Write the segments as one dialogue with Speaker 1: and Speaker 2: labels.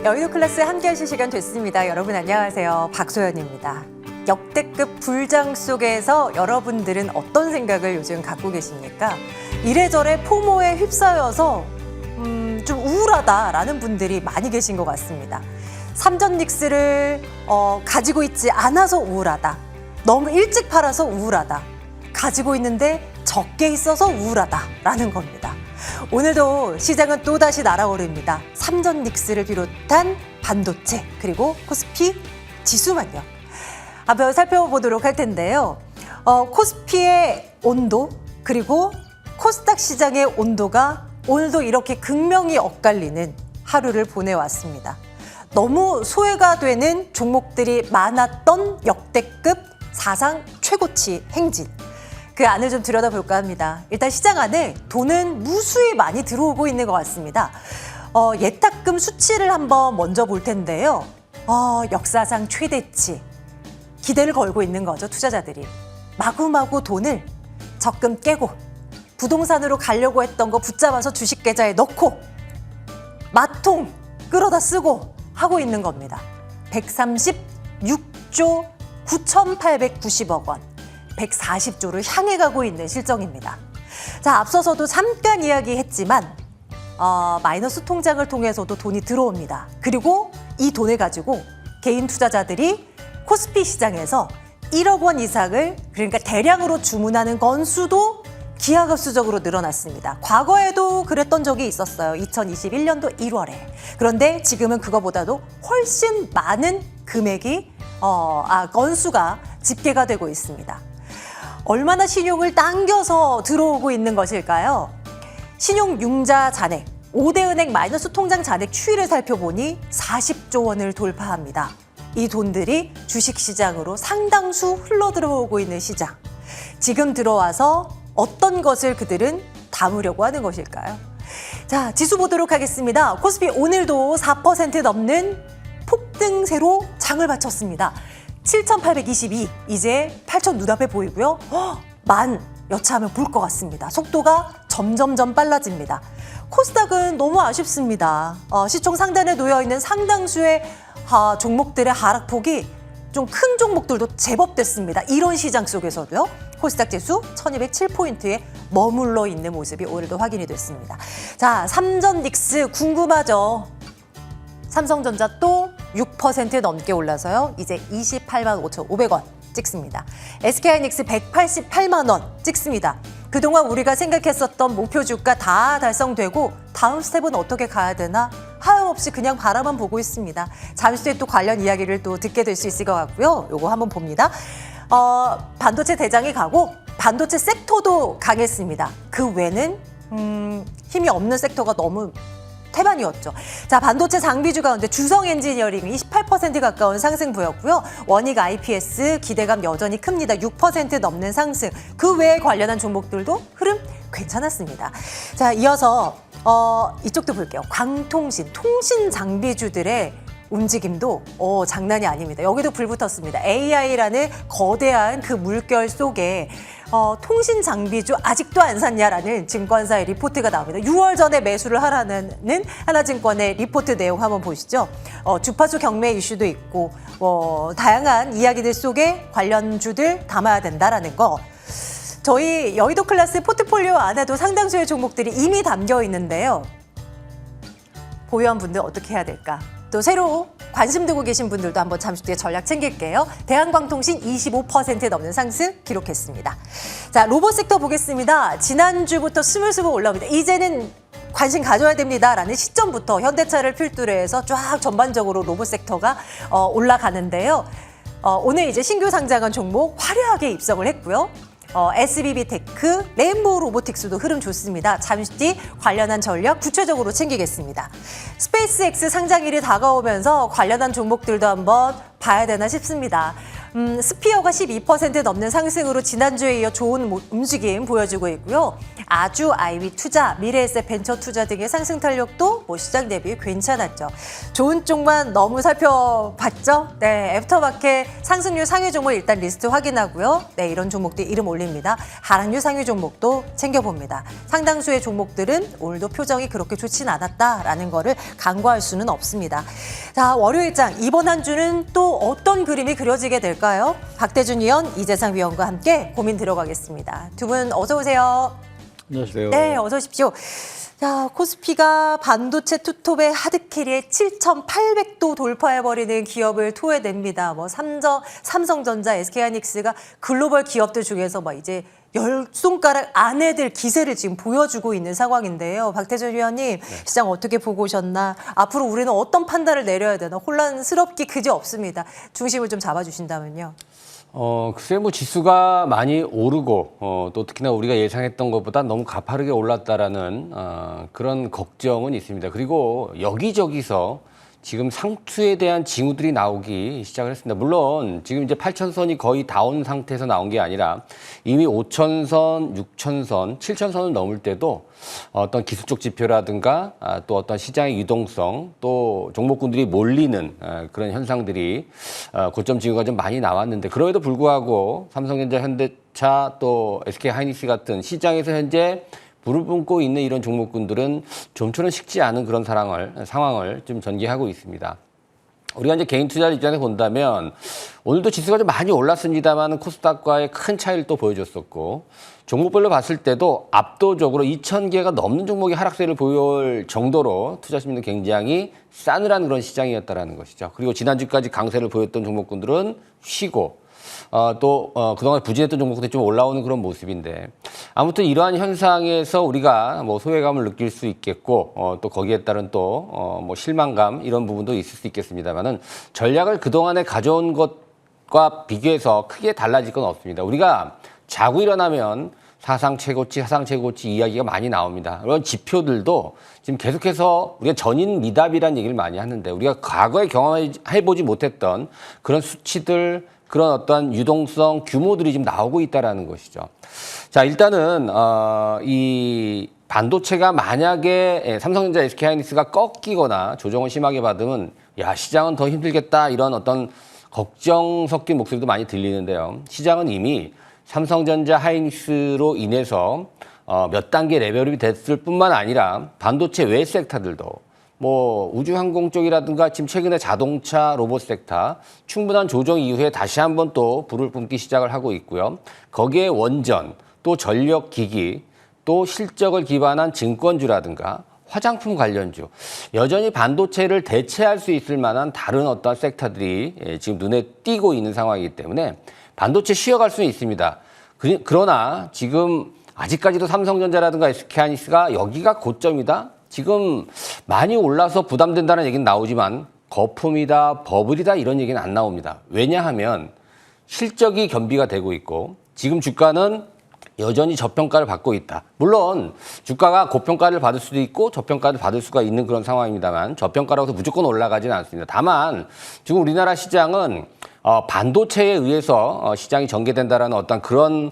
Speaker 1: 여의도 클래스에 함께 하실 시간 됐습니다. 여러분 안녕하세요. 박소연입니다. 역대급 불장 속에서 여러분들은 어떤 생각을 요즘 갖고 계십니까? 이래저래 포모에 휩싸여서 좀 우울하다라는 분들이 많이 계신 것 같습니다. 삼전 닉스를 가지고 있지 않아서 우울하다. 너무 일찍 팔아서 우울하다. 가지고 있는데 적게 있어서 우울하다라는 겁니다. 오늘도 시장은 또다시 날아오릅니다. 삼전 닉스를 비롯한 반도체 그리고 코스피 지수만요. 한번 살펴보도록 할 텐데요. 코스피의 온도 그리고 코스닥 시장의 온도가 오늘도 이렇게 극명히 엇갈리는 하루를 보내왔습니다. 너무 소외가 되는 종목들이 많았던 역대급 사상 최고치 행진. 그 안을 좀 들여다볼까 합니다. 일단 시장 안에 돈은 무수히 많이 들어오고 있는 것 같습니다. 예탁금 수치를 한번 먼저 볼 텐데요. 역사상 최대치. 기대를 걸고 있는 거죠, 투자자들이. 마구마구 돈을 적금 깨고 부동산으로 가려고 했던 거 붙잡아서 주식 계좌에 넣고 마통 끌어다 쓰고 하고 있는 겁니다. 136조 9,890억 원. 140조를 향해 가고 있는 실정입니다. 자, 앞서서도 잠깐 이야기했지만 마이너스 통장을 통해서도 돈이 들어옵니다. 그리고 이 돈을 가지고 개인 투자자들이 코스피 시장에서 1억 원 이상을 그러니까 대량으로 주문하는 건수도 기하급수적으로 늘어났습니다. 과거에도 그랬던 적이 있었어요. 2021년도 1월에. 그런데 지금은 그거보다도 훨씬 많은 금액이 건수가 집계가 되고 있습니다. 얼마나 신용을 당겨서 들어오고 있는 것일까요? 신용융자 잔액, 5대 은행 마이너스 통장 잔액 추이를 살펴보니 40조 원을 돌파합니다. 이 돈들이 주식시장으로 상당수 흘러들어오고 있는 시장. 지금 들어와서 어떤 것을 그들은 담으려고 하는 것일까요? 자, 지수 보도록 하겠습니다. 코스피 오늘도 4% 넘는 폭등세로 장을 마쳤습니다. 7,822, 이제 8,000 눈앞에 보이고요. 만 여차하면 볼 것 같습니다. 속도가 점점점 빨라집니다. 코스닥은 너무 아쉽습니다. 시총 상단에 놓여있는 상당수의 종목들의 하락폭이 좀 큰 종목들도 제법 됐습니다. 이런 시장 속에서도요. 코스닥 지수 1207포인트에 머물러 있는 모습이 오늘도 확인이 됐습니다. 자, 삼전 닉스 궁금하죠? 삼성전자 또 6% 넘게 올라서요. 이제 28만 5,500원 찍습니다. SK하이닉스 188만 원 찍습니다. 그동안 우리가 생각했었던 목표 주가 다 달성되고 다음 스텝은 어떻게 가야 되나 하염없이 그냥 바라만 보고 있습니다. 잠시 후에 또 관련 이야기를 또 듣게 될 수 있을 것 같고요. 요거 한번 봅니다. 반도체 대장이 가고 반도체 섹터도 강했습니다. 그 외는 힘이 없는 섹터가 너무 태반이었죠. 자, 반도체 장비주 가운데 주성 엔지니어링 28% 가까운 상승 보였고요. 원익 IPS 기대감 여전히 큽니다. 6% 넘는 상승. 그 외에 관련한 종목들도 흐름 괜찮았습니다. 자, 이어서 이쪽도 볼게요. 광통신, 통신 장비주들의 움직임도 장난이 아닙니다. 여기도 불 붙었습니다. AI라는 거대한 그 물결 속에 통신 장비주 아직도 안 샀냐라는 증권사의 리포트가 나옵니다. 6월 전에 매수를 하라는 하나증권의 리포트 내용 한번 보시죠. 주파수 경매 이슈도 있고 다양한 이야기들 속에 관련주들 담아야 된다라는 거. 저희 여의도 클래스 포트폴리오 안에도 상당수의 종목들이 이미 담겨 있는데요. 보유한 분들 어떻게 해야 될까? 또 새로 관심 두고 계신 분들도 한번 잠시 뒤에 전략 챙길게요. 대한광통신 25% 넘는 상승 기록했습니다. 자, 로봇 섹터 보겠습니다. 지난주부터 스물스물 올라옵니다. 이제는 관심 가져야 됩니다라는 시점부터 현대차를 필두로 해서 쫙 전반적으로 로봇 섹터가 올라가는데요. 오늘 이제 신규 상장한 종목 화려하게 입성을 했고요. SBB테크, 레인보우 로보틱스도 흐름 좋습니다. 잠시 뒤 관련한 전략 구체적으로 챙기겠습니다. 스페이스X 상장일이 다가오면서 관련한 종목들도 한번 봐야 되나 싶습니다. 스피어가 12% 넘는 상승으로 지난주에 이어 좋은 움직임 보여주고 있고요. 아주 아이비 투자, 미래에셋 벤처 투자 등의 상승 탄력도 시장 대비 괜찮았죠. 좋은 쪽만 너무 살펴봤죠? 네, 애프터마켓 상승률 상위 종목 일단 리스트 확인하고요. 네, 이런 종목들 이름 올립니다. 하락률 상위 종목도 챙겨봅니다. 상당수의 종목들은 오늘도 표정이 그렇게 좋진 않았다라는 거를 간과할 수는 없습니다. 자, 월요일장 이번 한 주는 또 어떤 그림이 그려지게 될까요? 박대준 위원, 이재상 위원과 함께 고민 들어가겠습니다. 두 분 어서 오세요.
Speaker 2: 안녕하세요.
Speaker 1: 네, 어서 오십시오. 자, 코스피가 반도체 투톱의 하드캐리에 7,800도 돌파해버리는 기업을 토해냅니다. 삼성전자, SK하이닉스가 글로벌 기업들 중에서 이제 10손가락 안에들 기세를 지금 보여주고 있는 상황인데요. 박태준 위원님, 시장 어떻게 보고 오셨나? 앞으로 우리는 어떤 판단을 내려야 되나? 혼란스럽기 그지 없습니다. 중심을 좀 잡아주신다면요.
Speaker 2: 글쎄 지수가 많이 오르고 또 특히나 우리가 예상했던 것보다 너무 가파르게 올랐다라는 그런 걱정은 있습니다. 그리고 여기저기서 지금 상투에 대한 징후들이 나오기 시작을 했습니다. 물론 지금 이제 8,000선이 거의 다 온 상태에서 나온 게 아니라 이미 5,000선, 6,000선, 7,000선을 넘을 때도 어떤 기술적 지표라든가 또 어떤 시장의 유동성 또 종목군들이 몰리는 그런 현상들이 고점 징후가 좀 많이 나왔는데 그럼에도 불구하고 삼성전자, 현대차 또 SK하이닉스 같은 시장에서 현재 불을 뿜고 있는 이런 종목군들은 좀처럼 식지 않은 그런 상황을 좀 전개하고 있습니다. 우리가 이제 개인 투자 입장에서 본다면 오늘도 지수가 좀 많이 올랐습니다만 코스닥과의 큰 차이를 또 보여줬었고 종목별로 봤을 때도 압도적으로 2,000개가 넘는 종목이 하락세를 보일 정도로 투자 심리는 굉장히 싸늘한 그런 시장이었다라는 것이죠. 그리고 지난주까지 강세를 보였던 종목군들은 쉬고 그동안 부진했던 종목들이 좀 올라오는 그런 모습인데 아무튼 이러한 현상에서 우리가 소외감을 느낄 수 있겠고 또 거기에 따른 또 실망감 이런 부분도 있을 수 있겠습니다만은 전략을 그동안에 가져온 것과 비교해서 크게 달라질 건 없습니다. 우리가 자고 일어나면 사상 최고치 이야기가 많이 나옵니다. 그런 지표들도 지금 계속해서 우리가 전인 미답이라는 얘기를 많이 하는데 우리가 과거에 경험해보지 못했던 그런 수치들 그런 어떤 유동성 규모들이 지금 나오고 있다라는 것이죠. 자, 일단은 이 반도체가 만약에 삼성전자, SK하이닉스가 꺾이거나 조정을 심하게 받으면 시장은 더 힘들겠다 이런 어떤 걱정 섞인 목소리도 많이 들리는데요. 시장은 이미 삼성전자, 하이닉스로 인해서 몇 단계 레벨업이 됐을 뿐만 아니라 반도체 외 섹터들도 우주항공 쪽이라든가 지금 최근에 자동차, 로봇 섹터 충분한 조정 이후에 다시 한번 또 불을 뿜기 시작을 하고 있고요. 거기에 원전, 또 전력기기, 또 실적을 기반한 증권주라든가 화장품 관련주 여전히 반도체를 대체할 수 있을 만한 다른 어떤 섹터들이 지금 눈에 띄고 있는 상황이기 때문에 반도체 쉬어갈 수는 있습니다. 그러나 지금 아직까지도 삼성전자라든가 SK하이닉스가 여기가 고점이다. 지금 많이 올라서 부담된다는 얘기는 나오지만 거품이다, 버블이다 이런 얘기는 안 나옵니다. 왜냐하면 실적이 겸비가 되고 있고 지금 주가는 여전히 저평가를 받고 있다. 물론 주가가 고평가를 받을 수도 있고 저평가를 받을 수가 있는 그런 상황입니다만 저평가라고 해서 무조건 올라가지는 않습니다. 다만 지금 우리나라 시장은 반도체에 의해서 시장이 전개된다라는 어떤 그런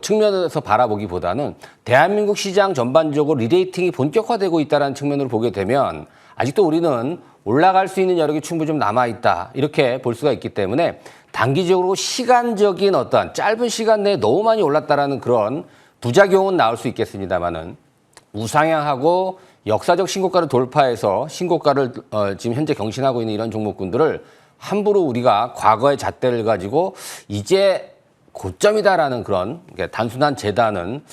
Speaker 2: 측면에서 바라보기보다는 대한민국 시장 전반적으로 리레이팅이 본격화되고 있다는 측면으로 보게 되면 아직도 우리는 올라갈 수 있는 여력이 충분히 좀 남아있다. 이렇게 볼 수가 있기 때문에 단기적으로 시간적인 어떤 짧은 시간 내에 너무 많이 올랐다라는 그런 부작용은 나올 수 있겠습니다만은 우상향하고 역사적 신고가를 돌파해서 신고가를 지금 현재 경신하고 있는 이런 종목군들을 함부로 우리가 과거의 잣대를 가지고 이제 고점이다라는 그런 단순한 재단은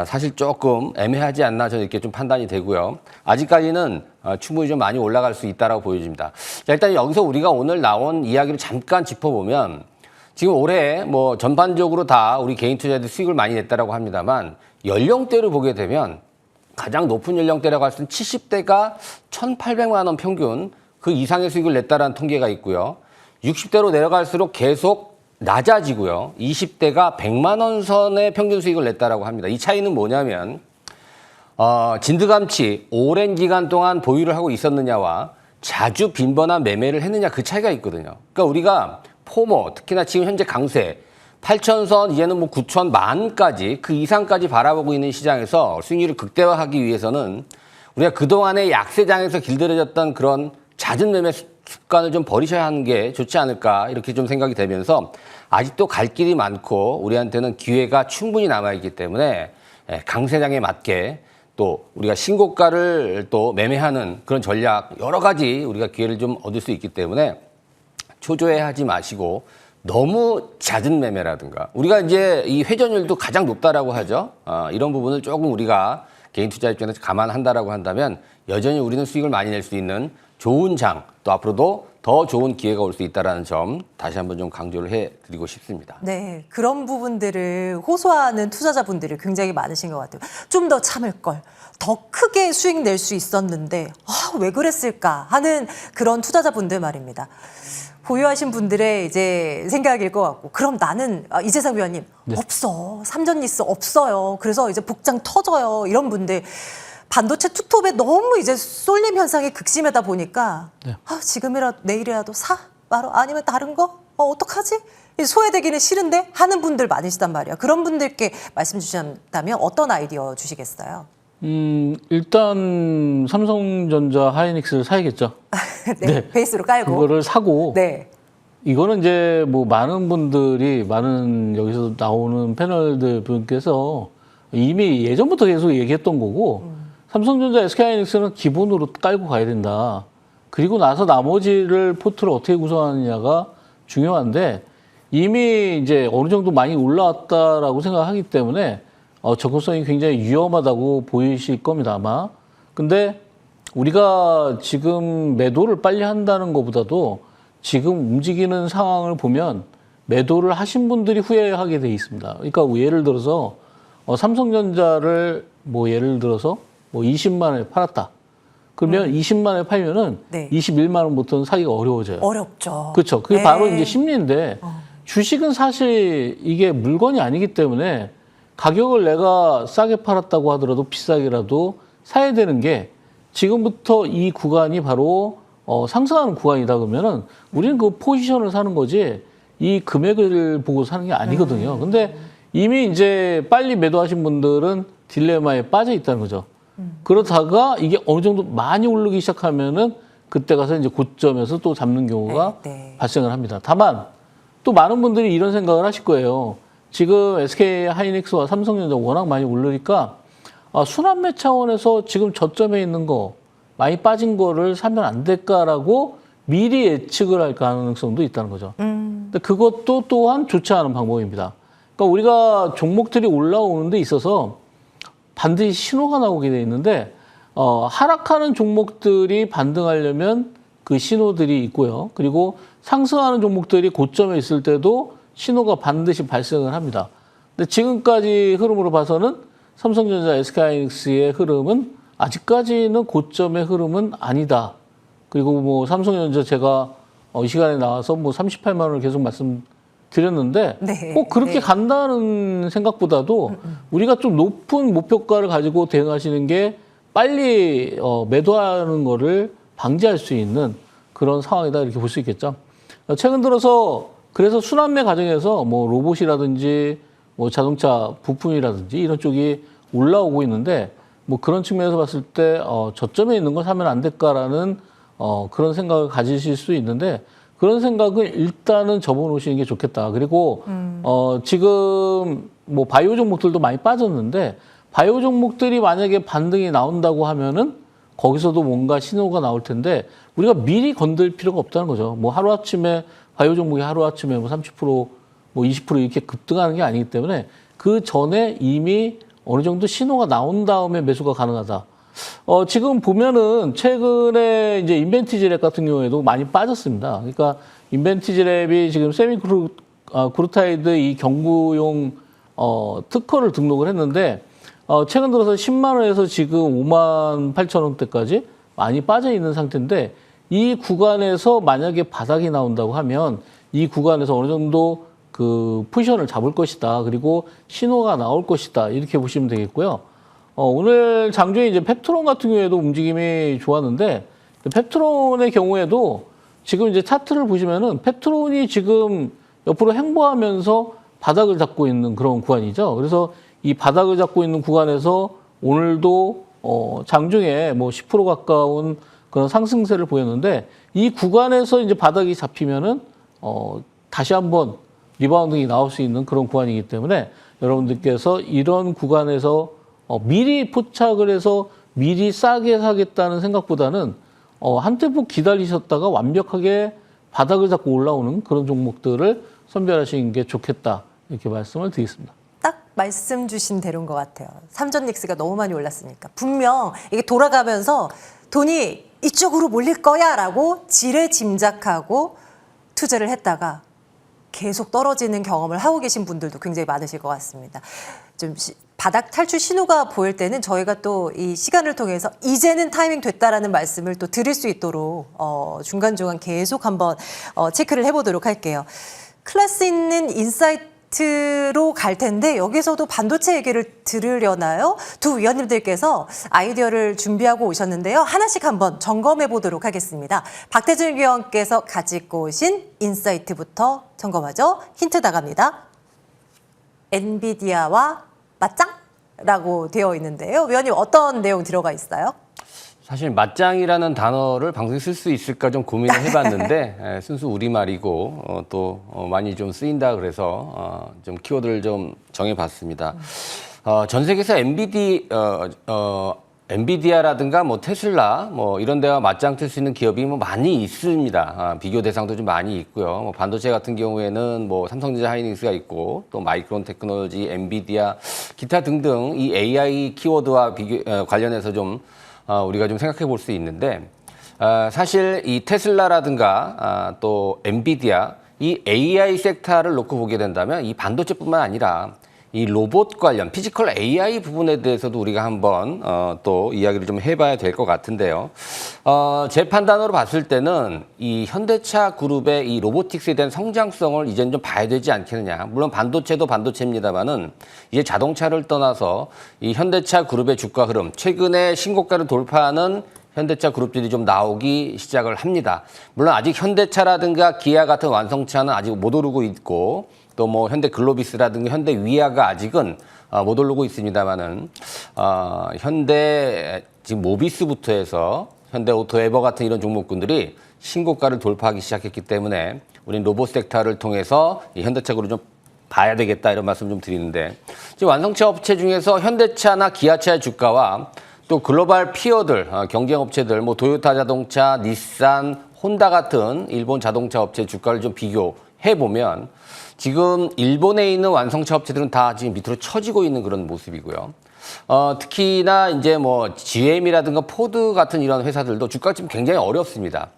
Speaker 2: 사실 조금 애매하지 않나 저는 이렇게 좀 판단이 되고요. 아직까지는 충분히 좀 많이 올라갈 수 있다라고 보여집니다. 자, 일단 여기서 우리가 오늘 나온 이야기를 잠깐 짚어보면 지금 올해 전반적으로 다 우리 개인 투자자들 수익을 많이 냈다라고 합니다만 연령대를 보게 되면 가장 높은 연령대라고 할 수 있는 70대가 1,800만 원 평균 그 이상의 수익을 냈다라는 통계가 있고요. 60대로 내려갈수록 계속 낮아지고요. 20대가 100만 원 선의 평균 수익을 냈다라고 합니다. 이 차이는 뭐냐면 진드감치 오랜 기간 동안 보유를 하고 있었느냐와 자주 빈번한 매매를 했느냐 그 차이가 있거든요. 그러니까 우리가 포모, 특히나 지금 현재 강세 8,000선 이제는 뭐 9,000만까지 그 이상까지 바라보고 있는 시장에서 수익률을 극대화하기 위해서는 우리가 그동안의 약세장에서 길들여졌던 그런 잦은 매매 습관을 좀 버리셔야 하는 게 좋지 않을까 이렇게 좀 생각이 되면서 아직도 갈 길이 많고 우리한테는 기회가 충분히 남아있기 때문에 강세장에 맞게 또 우리가 신고가를 또 매매하는 그런 전략 여러 가지 우리가 기회를 좀 얻을 수 있기 때문에 초조해하지 마시고 너무 잦은 매매라든가 우리가 이제 이 회전율도 가장 높다라고 하죠. 이런 부분을 조금 우리가 개인 투자 입장에서 감안한다라고 한다면 여전히 우리는 수익을 많이 낼 수 있는 좋은 장, 또 앞으로도 더 좋은 기회가 올 수 있다는 점 다시 한번 좀 강조를 해드리고 싶습니다.
Speaker 1: 네, 그런 부분들을 호소하는 투자자분들이 굉장히 많으신 것 같아요. 좀 더 참을 걸, 더 크게 수익 낼 수 있었는데 왜 그랬을까 하는 그런 투자자분들 말입니다. 보유하신 분들의 이제 생각일 것 같고, 그럼 나는 이재상 위원님 없어, 삼전리스 없어요. 그래서 이제 복장 터져요. 이런 분들. 반도체 투톱에 너무 이제 쏠림 현상이 극심하다 보니까 지금이라도 내일이라도 사? 바로 아니면 다른 거? 어떡하지? 소외되기는 싫은데 하는 분들 많으시단 말이야. 그런 분들께 말씀 주신다면 어떤 아이디어 주시겠어요?
Speaker 3: 일단 삼성전자 하이닉스를 사야겠죠.
Speaker 1: 네, 베이스로 깔고.
Speaker 3: 그거를 사고
Speaker 1: 네.
Speaker 3: 이거는 이제 뭐 많은 분들이 많은 여기서 나오는 패널들 분께서 이미 예전부터 계속 얘기했던 거고 삼성전자, SK하이닉스는 기본으로 깔고 가야 된다. 그리고 나서 나머지를 포트를 어떻게 구성하느냐가 중요한데 이미 이제 어느 정도 많이 올라왔다라고 생각하기 때문에 접근성이 굉장히 위험하다고 보이실 겁니다, 아마. 근데 우리가 지금 매도를 빨리 한다는 것보다도 지금 움직이는 상황을 보면 매도를 하신 분들이 후회하게 돼 있습니다. 그러니까 예를 들어서 삼성전자를 뭐 예를 들어서 뭐 20만 원에 팔았다. 그러면 20만 원에 팔면은 21만 원부터는 사기가 어려워져요.
Speaker 1: 어렵죠.
Speaker 3: 그렇죠. 그게 바로 이제 심리인데 주식은 사실 이게 물건이 아니기 때문에 가격을 내가 싸게 팔았다고 하더라도 비싸게라도 사야 되는 게 지금부터 이 구간이 바로 상승하는 구간이다 그러면은 우리는 그 포지션을 사는 거지 이 금액을 보고 사는 게 아니거든요. 근데 이미 이제 빨리 매도하신 분들은 딜레마에 빠져 있다는 거죠. 그러다가 이게 어느 정도 많이 오르기 시작하면은 그때 가서 이제 고점에서 또 잡는 경우가 발생을 합니다. 다만 또 많은 분들이 이런 생각을 하실 거예요. 지금 SK 하이닉스와 삼성전자 워낙 많이 오르니까 순환매 차원에서 지금 저점에 있는 거 많이 빠진 거를 사면 안 될까라고 미리 예측을 할 가능성도 있다는 거죠. 근데 그것도 또한 좋지 않은 방법입니다. 그러니까 우리가 종목들이 올라오는 데 있어서 반드시 신호가 나오게 돼 있는데 하락하는 종목들이 반등하려면 그 신호들이 있고요. 그리고 상승하는 종목들이 고점에 있을 때도 신호가 반드시 발생을 합니다. 근데 지금까지 흐름으로 봐서는 삼성전자, SK하이닉스의 흐름은 아직까지는 고점의 흐름은 아니다. 그리고 뭐 삼성전자 제가 이 시간에 나와서 뭐 38만 원을 계속 말씀드렸는데 꼭 그렇게 간다는 생각보다도 우리가 좀 높은 목표가를 가지고 대응하시는 게 빨리 매도하는 거를 방지할 수 있는 그런 상황이다 이렇게 볼 수 있겠죠. 최근 들어서 그래서 순환매 과정에서 뭐 로봇이라든지 뭐 자동차 부품이라든지 이런 쪽이 올라오고 있는데 뭐 그런 측면에서 봤을 때 저점에 있는 걸 사면 안 될까라는 그런 생각을 가지실 수 있는데 그런 생각은 일단은 접어놓으시는 게 좋겠다. 그리고 지금 뭐 바이오 종목들도 많이 빠졌는데 바이오 종목들이 만약에 반등이 나온다고 하면은 거기서도 뭔가 신호가 나올 텐데 우리가 미리 건들 필요가 없다는 거죠. 뭐 하루아침에 바이오 종목이 하루아침에 뭐 30%, 뭐 20% 이렇게 급등하는 게 아니기 때문에 그 전에 이미 어느 정도 신호가 나온 다음에 매수가 가능하다. 지금 보면은 최근에 이제 인벤티지랩 같은 경우에도 많이 빠졌습니다. 그러니까 인벤티지랩이 지금 세미그루타이드 이 경구용 특허를 등록을 했는데 최근 들어서 10만 원에서 지금 5만 8천 원대까지 많이 빠져 있는 상태인데 이 구간에서 만약에 바닥이 나온다고 하면 이 구간에서 어느 정도 그 포지션을 잡을 것이다. 그리고 신호가 나올 것이다. 이렇게 보시면 되겠고요. 오늘 장중에 이제 펩트론 같은 경우에도 움직임이 좋았는데 펩트론의 경우에도 지금 이제 차트를 보시면은 페트론이 지금 옆으로 횡보하면서 바닥을 잡고 있는 그런 구간이죠. 그래서 이 바닥을 잡고 있는 구간에서 오늘도 장중에 뭐 10% 가까운 그런 상승세를 보였는데 이 구간에서 이제 바닥이 잡히면은 다시 한번 리바운딩이 나올 수 있는 그런 구간이기 때문에 여러분들께서 이런 구간에서 미리 포착을 해서 미리 싸게 사겠다는 생각보다는 한 템포 기다리셨다가 완벽하게 바닥을 잡고 올라오는 그런 종목들을 선별하시는 게 좋겠다 이렇게 말씀을 드리겠습니다.
Speaker 1: 딱 말씀 주신 대로인 것 같아요. 삼전 닉스가 너무 많이 올랐으니까. 분명 이게 돌아가면서 돈이 이쪽으로 몰릴 거야라고 지레 짐작하고 투자를 했다가 계속 떨어지는 경험을 하고 계신 분들도 굉장히 많으실 것 같습니다. 좀 바닥 탈출 신호가 보일 때는 저희가 또 이 시간을 통해서 이제는 타이밍 됐다라는 말씀을 또 드릴 수 있도록 중간중간 계속 한번 체크를 해보도록 할게요. 클래스 있는 인사이트로 갈 텐데 여기서도 반도체 얘기를 들으려나요? 두 위원님들께서 아이디어를 준비하고 오셨는데요. 하나씩 한번 점검해 보도록 하겠습니다. 박태준 위원께서 가지고 오신 인사이트부터 점검하죠. 힌트 나갑니다. 엔비디아와 맞짱라고 되어 있는데요. 위원님 어떤 내용 들어가 있어요?
Speaker 2: 사실 맞짱이라는 단어를 방송에 쓸 수 있을까 좀 고민을 해봤는데 순수 우리말이고 또 많이 좀 쓰인다 그래서 좀 키워드를 좀 정해봤습니다. 전 세계에서 엔비디아라든가 뭐 테슬라 뭐 이런 데와 맞짱 뜰 수 있는 기업이 뭐 많이 있습니다. 비교 대상도 좀 많이 있고요. 뭐 반도체 같은 경우에는 뭐 삼성전자 하이닉스가 있고 또 마이크론 테크놀로지, 엔비디아, 기타 등등 이 AI 키워드와 관련해서 좀 우리가 좀 생각해 볼 수 있는데 사실 이 테슬라라든가 또 엔비디아 이 AI 섹터를 놓고 보게 된다면 이 반도체뿐만 아니라 이 로봇 관련 피지컬 AI 부분에 대해서도 우리가 한번 또 이야기를 좀 해봐야 될 것 같은데요. 제 판단으로 봤을 때는 이 현대차 그룹의 이 로보틱스에 대한 성장성을 이제는 좀 봐야 되지 않겠느냐. 물론 반도체도 반도체입니다만은 이제 자동차를 떠나서 이 현대차 그룹의 주가 흐름, 최근에 신고가를 돌파하는 현대차 그룹들이 좀 나오기 시작을 합니다. 물론 아직 현대차라든가 기아 같은 완성차는 아직 못 오르고 있고 또 뭐 현대 글로비스라든가 현대 위아가 아직은 못 오르고 있습니다만은 현대 지금 모비스부터 해서 현대 오토에버 같은 이런 종목군들이 신고가를 돌파하기 시작했기 때문에 우린 로봇 섹터를 통해서 이 현대차 그룹 좀 봐야 되겠다 이런 말씀 좀 드리는데 지금 완성차 업체 중에서 현대차나 기아차의 주가와 또 글로벌 피어들 경쟁 업체들 뭐 도요타 자동차, 닛산, 혼다 같은 일본 자동차 업체 주가를 좀 비교해 보면 지금 일본에 있는 완성차 업체들은 다 지금 밑으로 처지고 있는 그런 모습이고요. 특히나 이제 뭐 GM이라든가 포드 같은 이런 회사들도 주가가 지금 굉장히 어렵습니다.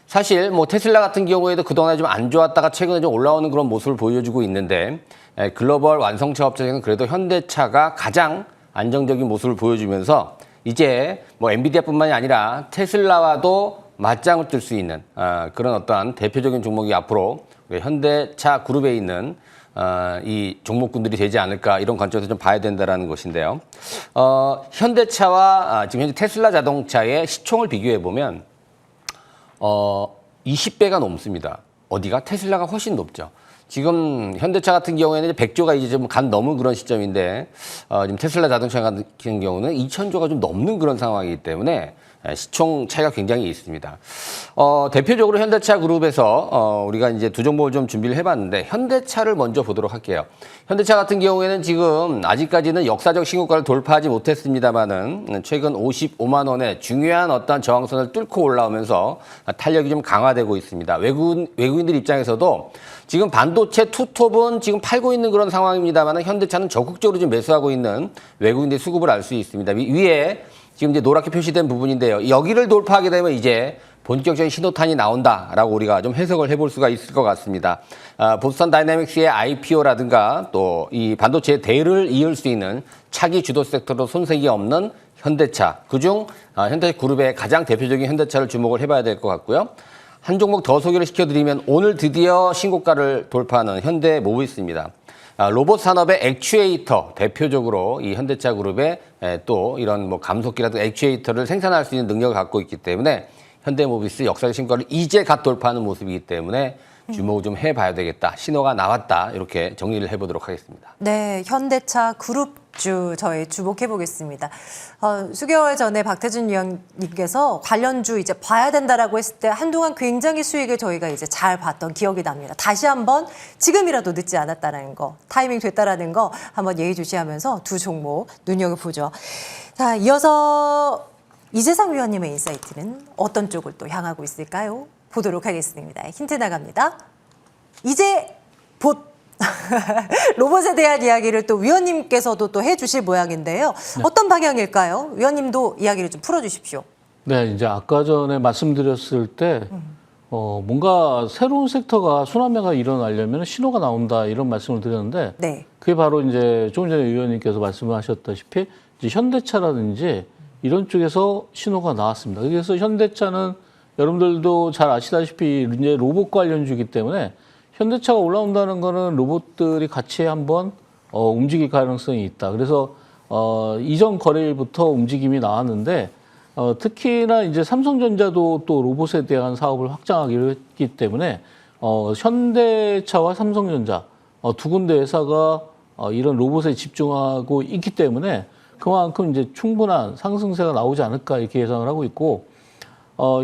Speaker 2: 사실 뭐 테슬라 같은 경우에도 그동안에 좀 안 좋았다가 최근에 좀 올라오는 그런 모습을 보여주고 있는데 글로벌 완성차 업체는 그래도 현대차가 가장 안정적인 모습을 보여주면서 이제 뭐 엔비디아뿐만이 아니라 테슬라와도 맞짱을 뜰 수 있는 그런 어떠한 대표적인 종목이 앞으로 현대차 그룹에 있는 이 종목군들이 되지 않을까 이런 관점에서 좀 봐야 된다는 것인데요. 현대차와 지금 현재 테슬라 자동차의 시총을 비교해 보면 20배가 넘습니다. 어디가? 테슬라가 훨씬 높죠. 지금 현대차 같은 경우에는 100조가 이제 좀 간 넘은 그런 시점인데 지금 테슬라 자동차 같은 경우는 2000조가 좀 넘는 그런 상황이기 때문에 시총 차이가 굉장히 있습니다. 대표적으로 현대차 그룹에서 우리가 이제 두 종목을 좀 준비를 해봤는데 현대차를 먼저 보도록 할게요. 현대차 같은 경우에는 지금 아직까지는 역사적 신고가를 돌파하지 못했습니다만은 최근 55만 원의 중요한 어떤 저항선을 뚫고 올라오면서 탄력이 좀 강화되고 있습니다. 외국인들 입장에서도 지금 반도체 투톱은 지금 팔고 있는 그런 상황입니다만은 현대차는 적극적으로 좀 매수하고 있는 외국인들의 수급을 알 수 있습니다. 위에 지금 이제 노랗게 표시된 부분인데요. 여기를 돌파하게 되면 이제 본격적인 신호탄이 나온다라고 우리가 좀 해석을 해볼 수가 있을 것 같습니다. 보스턴 다이내믹스의 IPO라든가 또 이 반도체의 대를 이을 수 있는 차기 주도 섹터로 손색이 없는 현대차, 그중 현대그룹의 가장 대표적인 현대차를 주목을 해봐야 될 것 같고요. 한 종목 더 소개를 시켜드리면 오늘 드디어 신고가를 돌파하는 현대모비스입니다. 로봇 산업의 액추에이터 대표적으로 이 현대차 그룹의 또 이런 뭐 감속기라든가 액추에이터를 생산할 수 있는 능력을 갖고 있기 때문에 현대모비스 역사적 신고를 이제 갓 돌파하는 모습이기 때문에 주목을 좀 해봐야 되겠다. 신호가 나왔다. 이렇게 정리를 해보도록 하겠습니다.
Speaker 1: 네, 현대차 그룹주 저희 주목해 보겠습니다. 수개월 전에 박태준 위원님께서 관련주 이제 봐야 된다라고 했을 때 한동안 굉장히 수익을 저희가 이제 잘 봤던 기억이 납니다. 다시 한번 지금이라도 늦지 않았다는 거, 타이밍 됐다라는 거 한번 예의주시하면서 두 종목 눈여겨보죠. 자, 이어서 이재상 위원님의 인사이트는 어떤 쪽을 또 향하고 있을까요? 보도록 하겠습니다. 힌트 나갑니다. 이제 봇 로봇에 대한 이야기를 또 위원님께서도 또 해주실 모양인데요.
Speaker 3: 네.
Speaker 1: 어떤 방향일까요? 위원님도 이야기를 좀 풀어주십시오.
Speaker 3: 네, 이제 아까 전에 말씀드렸을 때 뭔가 새로운 섹터가 순환매가 일어나려면 신호가 나온다 이런 말씀을 드렸는데
Speaker 1: 네.
Speaker 3: 그게 바로 이제 조금 전에 위원님께서 말씀하셨다시피 이제 현대차라든지 이런 쪽에서 신호가 나왔습니다. 그래서 현대차는 여러분들도 잘 아시다시피 이제 로봇 관련주이기 때문에 현대차가 올라온다는 거는 로봇들이 같이 한번 움직일 가능성이 있다. 그래서 이전 거래일부터 움직임이 나왔는데 특히나 이제 삼성전자도 또 로봇에 대한 사업을 확장하기로 했기 때문에 현대차와 삼성전자 두 군데 회사가 이런 로봇에 집중하고 있기 때문에 그만큼 이제 충분한 상승세가 나오지 않을까 이렇게 예상을 하고 있고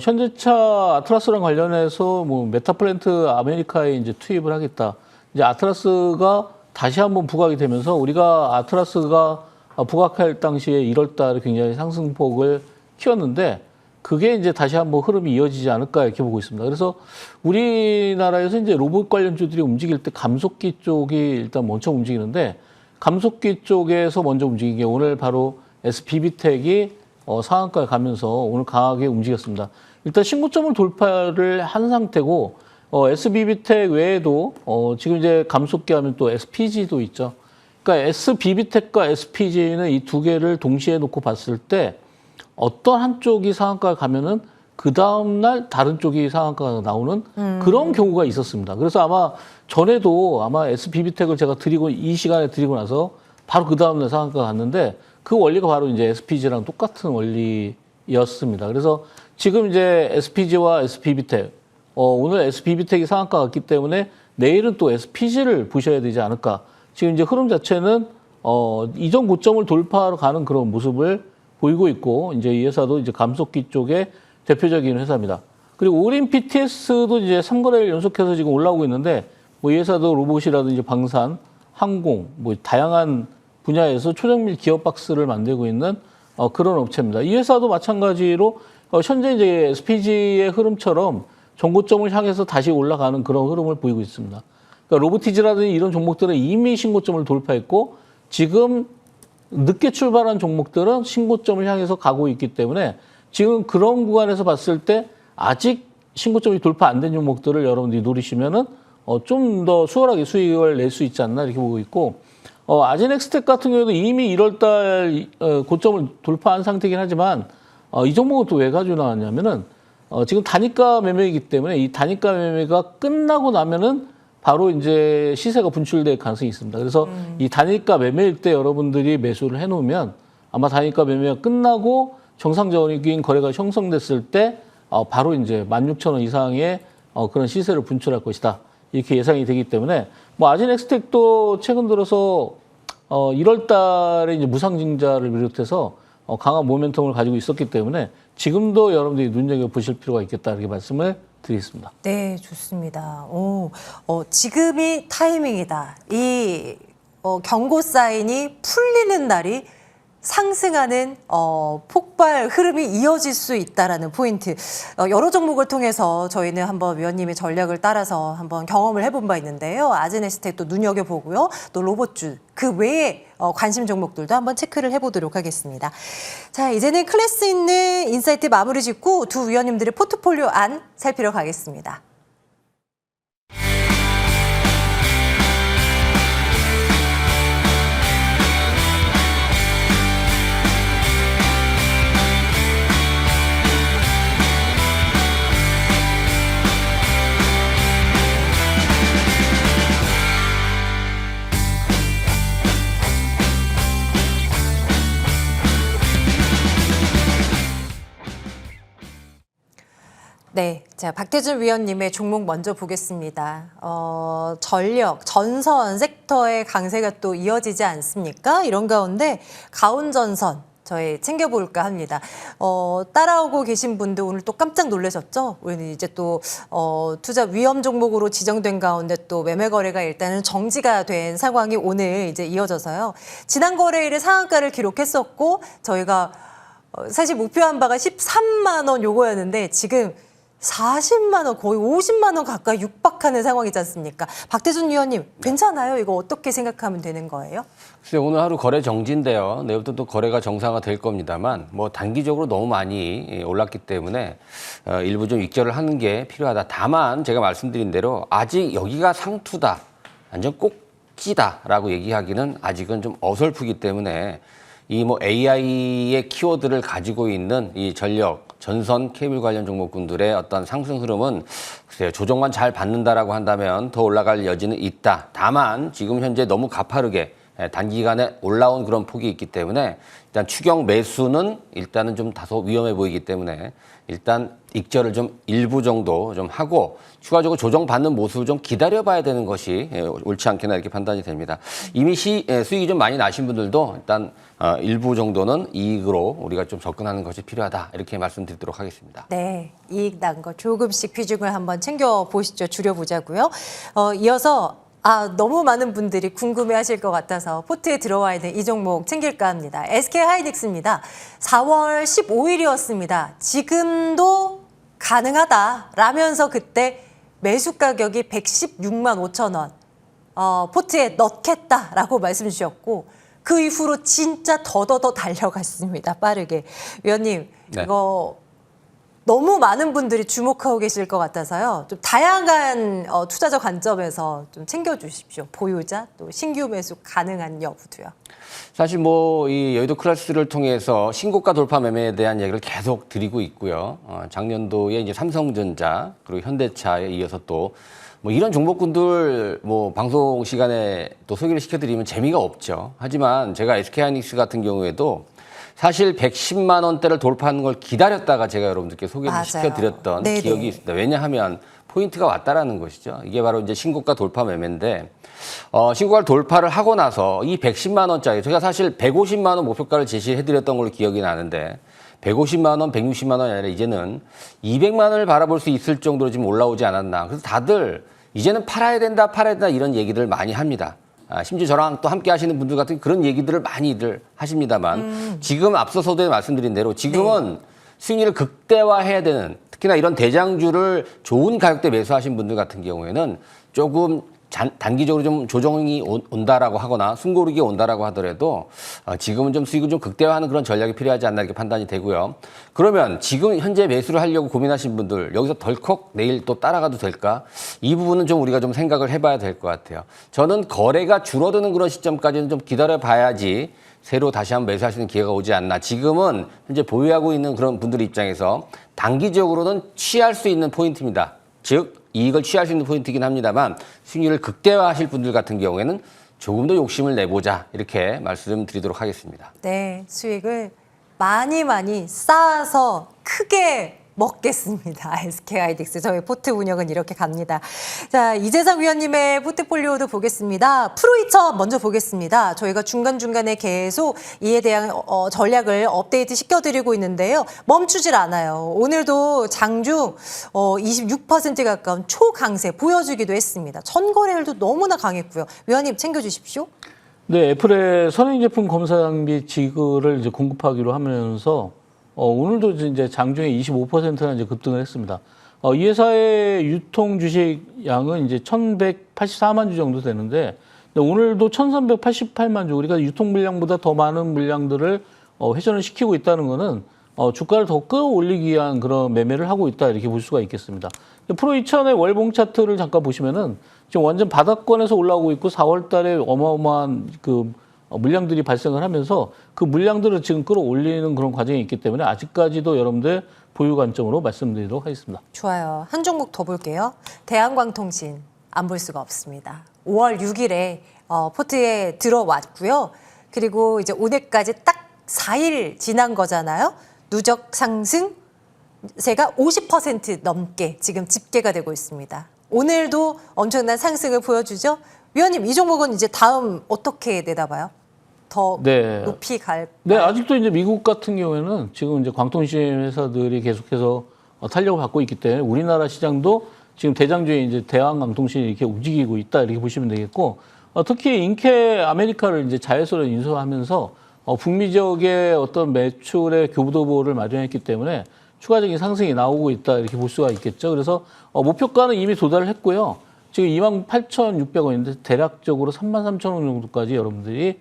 Speaker 3: 현대차 아트라스랑 관련해서 뭐 메타플랜트 아메리카에 이제 투입을 하겠다. 이제 아트라스가 다시 한번 부각이 되면서 우리가 아트라스가 부각할 당시에 1월 달에 굉장히 상승폭을 키웠는데 그게 이제 다시 한번 흐름이 이어지지 않을까 이렇게 보고 있습니다. 그래서 우리나라에서 이제 로봇 관련주들이 움직일 때 감속기 쪽이 일단 먼저 움직이는데 감속기 쪽에서 먼저 움직인 게 오늘 바로 SBB텍이 상한가에 가면서 오늘 강하게 움직였습니다. 일단 신고점을 돌파를 한 상태고 SBB텍 외에도 지금 이제 감속기 하면 또 SPG도 있죠. 그러니까 SBB텍과 SPG는 이 두 개를 동시에 놓고 봤을 때 어떤 한쪽이 상한가에 가면은 그 다음날 다른 쪽이 상한가가 나오는 그런 경우가 있었습니다. 그래서 아마 전에도 아마 SBB텍을 제가 이 시간에 드리고 나서 바로 그 다음날 상한가가 갔는데 그 원리가 바로 이제 SPG랑 똑같은 원리였습니다. 그래서 지금 이제 SPG와 SBB텍, 오늘 SBB텍이 상한가 갔기 때문에 내일은 또 SPG를 보셔야 되지 않을까. 지금 이제 흐름 자체는, 이전 고점을 돌파하러 가는 그런 모습을 보이고 있고, 이제 이 회사도 이제 감속기 쪽에 대표적인 회사입니다. 그리고 오린 PTS도 이제 3거래일 연속해서 지금 올라오고 있는데, 뭐 이 회사도 로봇이라든지 방산, 항공, 뭐 다양한 분야에서 초정밀 기어 박스를 만들고 있는 그런 업체입니다. 이 회사도 마찬가지로 현재 이제 SPG의 흐름처럼 전고점을 향해서 다시 올라가는 그런 흐름을 보이고 있습니다. 그러니까 로보티즈라든지 이런 종목들은 이미 신고점을 돌파했고 지금 늦게 출발한 종목들은 신고점을 향해서 가고 있기 때문에 지금 그런 구간에서 봤을 때 아직 신고점이 돌파 안 된 종목들을 여러분들이 노리시면은 좀 더 수월하게 수익을 낼 수 있지 않나 이렇게 보고 있고 아진엑스텍 같은 경우도 이미 1월달 고점을 돌파한 상태이긴 하지만 이 종목은 또 왜 가지고 나왔냐면은 지금 단위가 매매이기 때문에 이 단위가 매매가 끝나고 나면은 바로 이제 시세가 분출될 가능성이 있습니다. 그래서 이 단위가 매매일 때 여러분들이 매수를 해놓으면 아마 단위가 매매가 끝나고 정상적인 거래가 형성됐을 때 바로 이제 16,000원 이상의 그런 시세를 분출할 것이다. 이렇게 예상이 되기 때문에 뭐 아진엑스텍도 최근 들어서 1월 달에 이제 무상증자를 비롯해서 강한 모멘텀을 가지고 있었기 때문에 지금도 여러분들이 눈여겨보실 필요가 있겠다 이렇게 말씀을 드리겠습니다.
Speaker 1: 네, 좋습니다. 지금이 타이밍이다. 이 경고 사인이 풀리는 날이 상승하는 폭발 흐름이 이어질 수 있다라는 포인트. 여러 종목을 통해서 저희는 한번 위원님의 전략을 따라서 한번 경험을 해본 바 있는데요. 아진엑스텍도 눈여겨보고요. 또 로봇주 그 외에 관심 종목들도 한번 체크를 해보도록 하겠습니다. 자, 이제는 클래스 있는 인사이트 마무리 짓고 두 위원님들의 포트폴리오 안 살피러 가겠습니다. 네, 자 박태준 위원님의 종목 먼저 보겠습니다. 전력, 전선 섹터의 강세가 또 이어지지 않습니까? 이런 가운데 가온전선 저희 챙겨볼까 합니다. 따라오고 계신 분들 오늘 또 깜짝 놀라셨죠? 오늘 이제 또 투자 위험 종목으로 지정된 가운데 또 매매 거래가 일단은 정지가 된 상황이 오늘 이제 이어져서요. 지난 거래일에 상한가를 기록했었고 저희가 사실 목표한 바가 13만 원 요거였는데 지금 40만 원, 거의 50만 원 가까이 육박하는 상황이지 않습니까? 박태준 위원님, 괜찮아요? 이거 어떻게 생각하면 되는 거예요?
Speaker 2: 글쎄 오늘 하루 거래 정지인데요. 내일부터 또 거래가 정상화 될 겁니다만 뭐 단기적으로 너무 많이 올랐기 때문에 일부 좀 익절을 하는 게 필요하다. 다만 제가 말씀드린 대로 아직 여기가 상투다, 완전 꼭지다라고 얘기하기는 아직은 좀 어설프기 때문에 이 뭐 AI의 키워드를 가지고 있는 이 전력, 전선 케이블 관련 종목군들의 어떤 상승 흐름은 글쎄요, 조정만 잘 받는다라고 한다면 더 올라갈 여지는 있다. 다만 지금 현재 너무 가파르게 단기간에 올라온 그런 폭이 있기 때문에 일단 추경 매수는 일단은 좀 다소 위험해 보이기 때문에 일단 익절을 좀 일부 정도 좀 하고 추가적으로 조정받는 모습을 좀 기다려봐야 되는 것이 옳지 않겠나 이렇게 판단이 됩니다. 이미 수익이 좀 많이 나신 분들도 일단 일부 정도는 이익으로 우리가 좀 접근하는 것이 필요하다 이렇게 말씀드리도록 하겠습니다.
Speaker 1: 네, 이익 난 거 조금씩 비중을 한번 챙겨보시죠. 줄여보자고요. 이어서 너무 많은 분들이 궁금해하실 것 같아서 포트에 들어와 있는 이 종목 챙길까 합니다. SK하이닉스입니다. 4월 15일이었습니다. 지금도 가능하다라면서 그때 매수 가격이 116만 5천 원 포트에 넣겠다라고 말씀 주셨고 그 이후로 진짜 더더더 달려갔습니다. 빠르게. 위원님,
Speaker 2: 네.
Speaker 1: 이거 너무 많은 분들이 주목하고 계실 것 같아서요. 좀 다양한 투자적 관점에서 좀 챙겨주십시오. 보유자, 또 신규 매수 가능한 여부도요.
Speaker 2: 사실 뭐 이 여의도 클래스를 통해서 신고가 돌파 매매에 대한 얘기를 계속 드리고 있고요. 작년도에 이제 삼성전자 그리고 현대차에 이어서 또 뭐 이런 종목군들 뭐 방송 시간에 또 소개를 시켜드리면 재미가 없죠. 하지만 제가 SK하이닉스 같은 경우에도 사실 110만 원대를 돌파하는 걸 기다렸다가 제가 여러분들께 소개를
Speaker 1: 맞아요.
Speaker 2: 시켜드렸던
Speaker 1: 네네.
Speaker 2: 기억이 있습니다. 왜냐하면 포인트가 왔다라는 것이죠. 이게 바로 이제 신고가 돌파 매매인데 신고가 돌파를 하고 나서 이 110만 원짜리 제가 사실 150만 원 목표가를 제시해드렸던 걸로 기억이 나는데 150만 원, 160만 원이 아니라 이제는 200만 원을 바라볼 수 있을 정도로 지금 올라오지 않았나. 그래서 다들 이제는 팔아야 된다 이런 얘기들 많이 합니다. 심지어 저랑 또 함께 하시는 분들 같은 그런 얘기들을 많이들 하십니다만 지금 앞서서도 말씀드린 대로 지금은 수익률을 극대화해야 되는 특히나 이런 대장주를 좋은 가격대 매수하신 분들 같은 경우에는 조금 단기적으로 좀 조정이 온다라고 하거나 숨고르기 온다라고 하더라도 지금은 좀 수익을 좀 극대화하는 그런 전략이 필요하지 않나 이렇게 판단이 되고요. 그러면 지금 현재 매수를 하려고 고민하신 분들 여기서 덜컥 내일 또 따라가도 될까? 이 부분은 좀 우리가 좀 생각을 해봐야 될 것 같아요. 저는 거래가 줄어드는 그런 시점까지는 좀 기다려봐야지 새로 다시 한번 매수할 수 있는 기회가 오지 않나. 지금은 현재 보유하고 있는 그런 분들 입장에서 단기적으로는 취할 수 있는 포인트입니다. 즉 이익을 취할 수 있는 포인트이긴 합니다만 수익률을 극대화하실 분들 같은 경우에는 조금 더 욕심을 내보자 이렇게 말씀드리도록 하겠습니다.
Speaker 1: 네, 수익을 많이 쌓아서 크게 먹겠습니다. SK하이닉스 저희 포트 운영은 이렇게 갑니다. 자, 이재상 위원님의 포트폴리오도 보겠습니다. 프로2천 먼저 보겠습니다. 저희가 중간중간에 계속 이에 대한 전략을 업데이트 시켜드리고 있는데요. 멈추질 않아요. 오늘도 장중 26% 가까운 초강세 보여주기도 했습니다. 전거래율도 너무나 강했고요. 위원님 챙겨주십시오.
Speaker 3: 네, 애플의 선행 제품 검사 장비 지급을 이제 공급하기로 하면서 오늘도 이제 장중에 25%나 이제 급등을 했습니다. 이 회사의 유통 주식 양은 이제 1,184만 주 정도 되는데 오늘도 1,388만 주, 우리가 유통 물량보다 더 많은 물량들을 회전을 시키고 있다는 것은 주가를 더 끌어올리기 위한 그런 매매를 하고 있다 이렇게 볼 수가 있겠습니다. 프로2000의 월봉 차트를 잠깐 보시면은 지금 완전 바닥권에서 올라오고 있고 4월 달에 어마어마한 그 물량들이 발생을 하면서 그 물량들을 지금 끌어올리는 그런 과정이 있기 때문에 아직까지도 여러분들 보유 관점으로 말씀드리도록 하겠습니다.
Speaker 1: 좋아요. 한 종목 더 볼게요. 대한광통신 안 볼 수가 없습니다. 5월 6일에 포트에 들어왔고요. 그리고 이제 오늘까지 딱 4일 지난 거잖아요. 누적 상승 세가 50% 넘게 지금 집계가 되고 있습니다. 오늘도 엄청난 상승을 보여주죠. 위원님, 이 종목은 이제 다음 어떻게 내다봐요? 더
Speaker 3: 네.
Speaker 1: 높이 갈?
Speaker 3: 네, 아직도 이제 미국 같은 경우에는 지금 이제 광통신 회사들이 계속해서 탄력을 받고 있기 때문에 우리나라 시장도 지금 대장주에 이제 대한광통신이 이렇게 움직이고 있다 이렇게 보시면 되겠고, 특히 인케 아메리카를 이제 자회사로 인수하면서 북미 지역의 어떤 매출의 교부도보를 마련했기 때문에 추가적인 상승이 나오고 있다 이렇게 볼 수가 있겠죠. 그래서 목표가는 이미 도달을 했고요. 지금 28,600원인데 대략적으로 33,000원 정도까지 여러분들이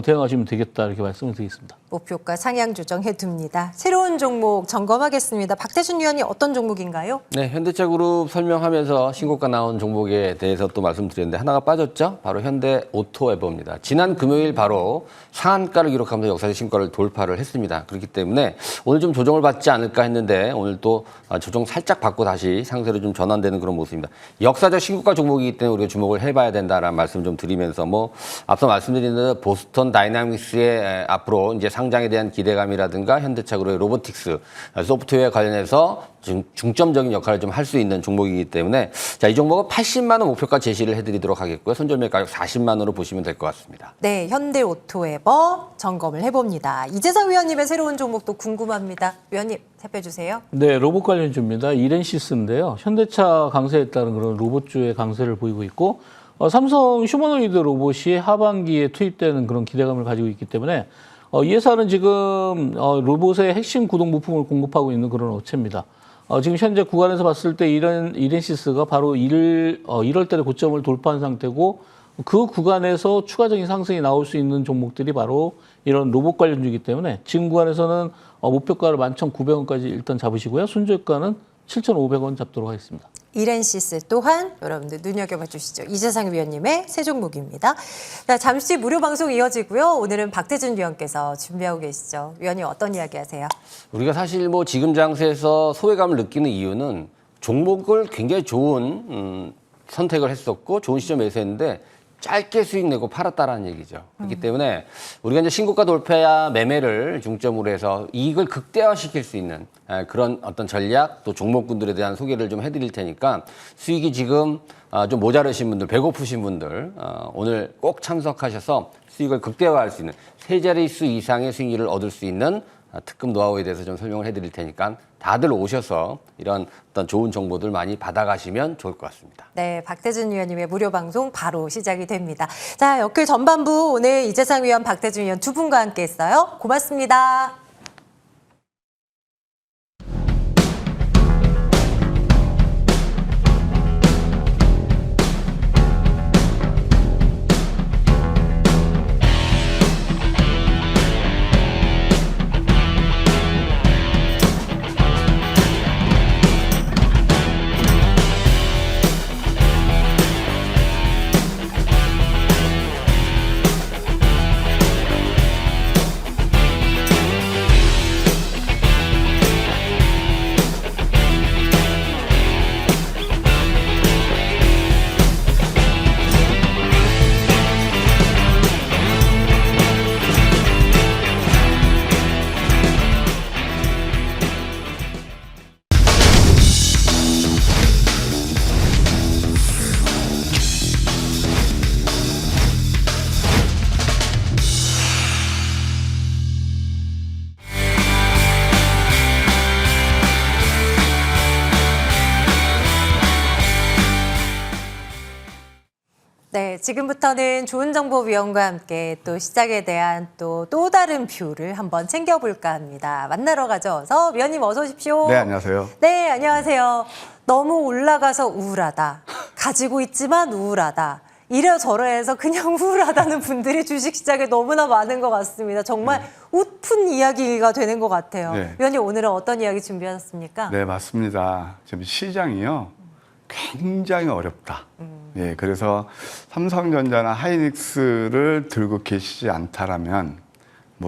Speaker 3: 대응하시면 되겠다 이렇게 말씀을 드리겠습니다.
Speaker 1: 목표가 상향 조정해 둡니다. 새로운 종목 점검하겠습니다. 박태준 위원이 어떤 종목인가요?
Speaker 2: 네, 현대차그룹 설명하면서 신고가 나온 종목에 대해서 또 말씀드렸는데 하나가 빠졌죠. 바로 현대오토에버입니다. 지난 금요일 바로 상한가를 기록하면서 역사적 신고가를 돌파를 했습니다. 그렇기 때문에 오늘 좀 조정을 받지 않을까 했는데 오늘 또 조정 살짝 받고 다시 상세로 좀 전환되는 그런 모습입니다. 역사적 신고가 종목이기 때문에 우리가 주목을 해봐야 된다라는 말씀 좀 드리면서 앞서 말씀드린 대로 보스턴 다이나믹스의 앞으로 이제 상장에 대한 기대감이라든가 현대차그룹의 로보틱스, 소프트웨어 관련해서 중점적인 역할을 좀 할 수 있는 종목이기 때문에 자, 이 종목은 80만 원 목표가 제시를 해드리도록 하겠고요. 손절매 가격 40만 원으로 보시면 될 것 같습니다.
Speaker 1: 네, 현대오토에버 점검을 해봅니다. 이재성 위원님의 새로운 종목도 궁금합니다. 위원님, 살펴주세요.
Speaker 3: 네, 로봇 관련주입니다. 이렌시스인데요. 현대차 강세에 따른 그런 로봇주의 강세를 보이고 있고, 삼성 휴머노이드 로봇이 하반기에 투입되는 그런 기대감을 가지고 있기 때문에 이 회사는 지금 로봇의 핵심 구동 부품을 공급하고 있는 그런 업체입니다. 지금 현재 구간에서 봤을 때 이렌시스가 바로 1월 달에 고점을 돌파한 상태고, 그 구간에서 추가적인 상승이 나올 수 있는 종목들이 바로 이런 로봇 관련주이기 때문에 지금 구간에서는 목표가를 11,900원까지 일단 잡으시고요. 손절가는 7,500원 잡도록 하겠습니다.
Speaker 1: 이렌시스 또한 여러분들 눈여겨봐 주시죠. 이재상 위원님의 새 종목입니다. 자, 잠시 무료 방송 이어지고요. 오늘은 박태준 위원께서 준비하고 계시죠. 위원님 어떤 이야기 하세요?
Speaker 2: 우리가 사실 지금 장세에서 소외감을 느끼는 이유는 종목을 굉장히 좋은 선택을 했었고 좋은 시점에 매수했는데 짧게 수익 내고 팔았다라는 얘기죠. 그렇기 때문에 우리가 이제 신고가 돌파야 매매를 중점으로 해서 이익을 극대화시킬 수 있는 그런 어떤 전략 또 종목군들에 대한 소개를 좀 해드릴 테니까 수익이 지금 좀 모자르신 분들, 배고프신 분들 오늘 꼭 참석하셔서 수익을 극대화할 수 있는 세 자릿수 이상의 수익률을 얻을 수 있는 특급 노하우에 대해서 좀 설명을 해드릴 테니까 다들 오셔서 이런 어떤 좋은 정보들 많이 받아가시면 좋을 것 같습니다.
Speaker 1: 네, 박태준 위원님의 무료 방송 바로 시작이 됩니다. 자, 역클 전반부 오늘 이재상 위원, 박태준 위원 두 분과 함께 했어요. 고맙습니다. 네, 지금부터는 좋은 정보 위원과 함께 또 시장에 대한 또 다른 뷰를 한번 챙겨볼까 합니다. 만나러 가죠. 위원님 어서 오십시오.
Speaker 4: 네, 안녕하세요.
Speaker 1: 네, 안녕하세요. 너무 올라가서 우울하다. 가지고 있지만 우울하다. 이래저래해서 그냥 우울하다는 분들이 주식시장에 너무나 많은 것 같습니다. 정말 웃픈 이야기가 되는 것 같아요.
Speaker 4: 네.
Speaker 1: 위원님 오늘은 어떤 이야기 준비하셨습니까?
Speaker 4: 네, 맞습니다. 지금 시장이요. 굉장히 어렵다. 예, 그래서 삼성전자나 하이닉스를 들고 계시지 않다라면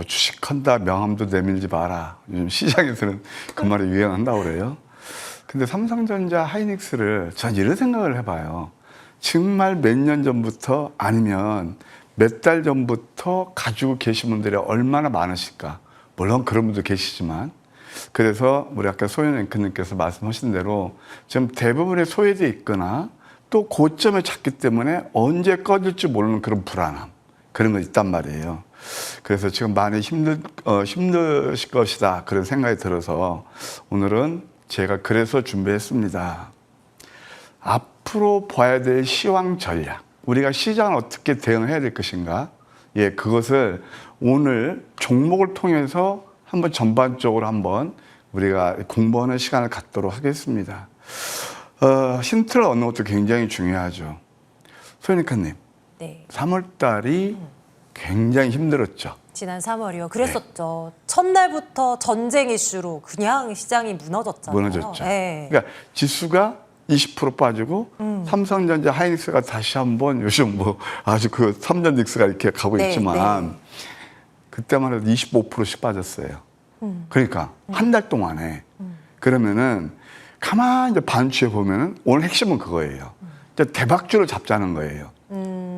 Speaker 4: 주식한다 명함도 내밀지 마라. 요즘 시장에서는 그 말이 유행한다고 그래요. 근데 삼성전자, 하이닉스를 전 이런 생각을 해봐요. 정말 몇 년 전부터 아니면 몇 달 전부터 가지고 계신 분들이 얼마나 많으실까. 물론 그런 분도 계시지만 그래서 우리 아까 소연 앵커님께서 말씀하신 대로 지금 대부분의 소외돼 있거나 또 고점을 찾기 때문에 언제 꺼질지 모르는 그런 불안함, 그런 거 있단 말이에요. 그래서 지금 많이 힘드실 것이다, 그런 생각이 들어서 오늘은 제가 그래서 준비했습니다. 앞으로 봐야 될 시황 전략, 우리가 시장을 어떻게 대응해야 될 것인가, 예, 그것을 오늘 종목을 통해서 한번 전반적으로 한번 우리가 공부하는 시간을 갖도록 하겠습니다. 힌트를 얻는 것도 굉장히 중요하죠. 소연이카님,
Speaker 1: 네.
Speaker 4: 3월 달이 굉장히 힘들었죠.
Speaker 1: 지난 3월이요. 그랬었죠. 첫날부터 전쟁 이슈로 그냥 시장이 무너졌잖아요.
Speaker 4: 무너졌죠.
Speaker 1: 네.
Speaker 4: 그러니까 지수가 20% 빠지고 삼성전자 하이닉스가 다시 한번 요즘 뭐 아주 그 삼전닉스가 이렇게 가고
Speaker 1: 네,
Speaker 4: 있지만 그때만 해도 25%씩 빠졌어요. 그러니까 한 달 동안에 그러면은 가만히 이제 반추해 보면은 오늘 핵심은 그거예요. 이제 대박주를 잡자는 거예요.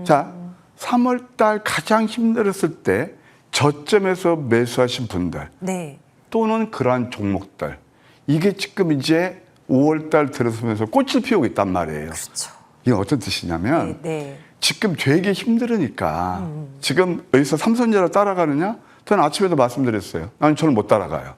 Speaker 4: 자, 3월 달 가장 힘들었을 때 저점에서 매수하신 분들
Speaker 1: 네.
Speaker 4: 또는 그러한 종목들, 이게 지금 이제 5월 달 들어서면서 꽃을 피우고 있단 말이에요.
Speaker 1: 그렇죠.
Speaker 4: 이게 어떤 뜻이냐면
Speaker 1: 네.
Speaker 4: 지금 되게 힘들으니까 지금 여기서 삼성전자 따라가느냐? 저는 아침에도 말씀드렸어요. 아니, 저는 못 따라가요.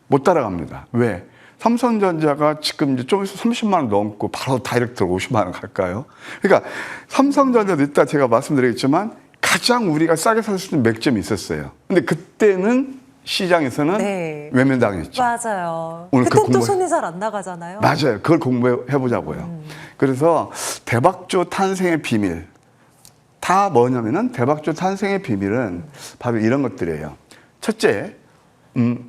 Speaker 4: 못 따라갑니다. 왜? 삼성전자가 지금 이제 좀 있어 30만 원 넘고 바로 다이렉트로 50만 원 갈까요? 그러니까 삼성전자도 이따 제가 말씀드리겠지만 가장 우리가 싸게 살 수 있는 맥점이 있었어요. 근데 그때는 시장에서는
Speaker 1: 네.
Speaker 4: 외면당했죠.
Speaker 1: 맞아요.
Speaker 4: 오늘
Speaker 1: 그때
Speaker 4: 그
Speaker 1: 또
Speaker 4: 공부-
Speaker 1: 손이 잘 안 나가잖아요.
Speaker 4: 맞아요. 그걸 공부해보자고요. 그래서 대박주 탄생의 비밀. 다 뭐냐면은 대박주 탄생의 비밀은 바로 이런 것들이에요. 첫째,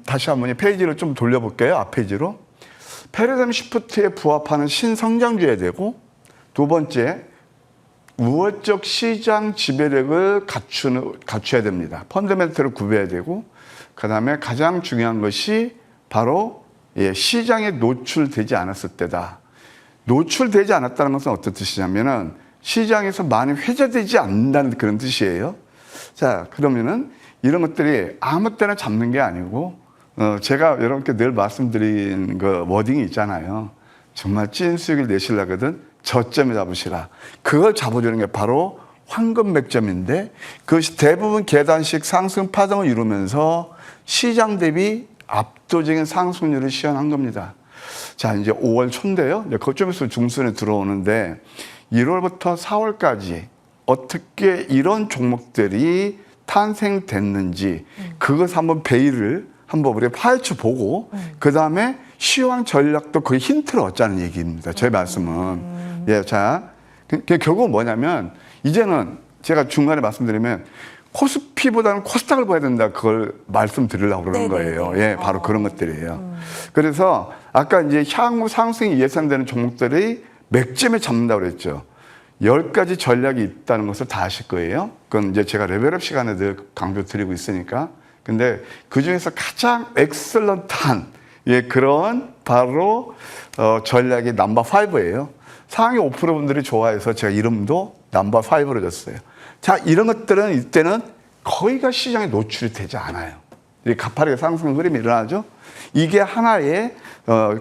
Speaker 4: 다시 한번 페이지를 좀 돌려볼게요. 앞 페이지로. 패러다임 시프트에 부합하는 신성장주여야 되고, 두 번째, 우월적 시장 지배력을 갖춰야 됩니다. 펀더멘털을 구별해야 되고, 그 다음에 가장 중요한 것이 바로 시장에 노출되지 않았을 때다. 노출되지 않았다는 것은 어떤 뜻이냐면은 시장에서 많이 회자되지 않는다는 그런 뜻이에요. 자, 그러면은 이런 것들이 아무 때나 잡는 게 아니고, 제가 여러분께 늘 말씀드린 그 워딩이 있잖아요. 정말 찐 수익을 내시려거든 저점에 잡으시라. 그걸 잡아주는 게 바로 황금 맥점인데, 그것이 대부분 계단식 상승 파동을 이루면서 시장 대비 압도적인 상승률을 시현한 겁니다. 자, 이제 5월 초인데요. 이제 거점에서 중순에 들어오는데 1월부터 4월까지 어떻게 이런 종목들이 탄생됐는지 그것 한번 베일을 한번 우리가 파헤쳐 보고 그 다음에 시황 전략도 그 힌트를 얻자는 얘기입니다. 제 말씀은. 예, 자, 결국은 뭐냐면 이제는 제가 중간에 말씀드리면 코스피보다는 코스닥을 봐야 된다. 그걸 말씀드리려고 그러는
Speaker 1: 네네네.
Speaker 4: 거예요. 예, 바로 그런 것들이에요. 그래서 아까 이제 향후 상승이 예상되는 종목들이 맥점에 잡는다고 그랬죠. 10가지 전략이 있다는 것을 다 아실 거예요. 그건 이제 제가 레벨업 시간에 늘 강조 드리고 있으니까. 근데 그 중에서 가장 엑셀런트한 그런 바로 전략이 넘버 5예요. 상위 5% 분들이 좋아해서 제가 이름도 넘버 5로 줬어요. 자, 이런 것들은 이때는 거의가 시장에 노출이 되지 않아요. 가파르게 상승 흐름이 일어나죠. 이게 하나의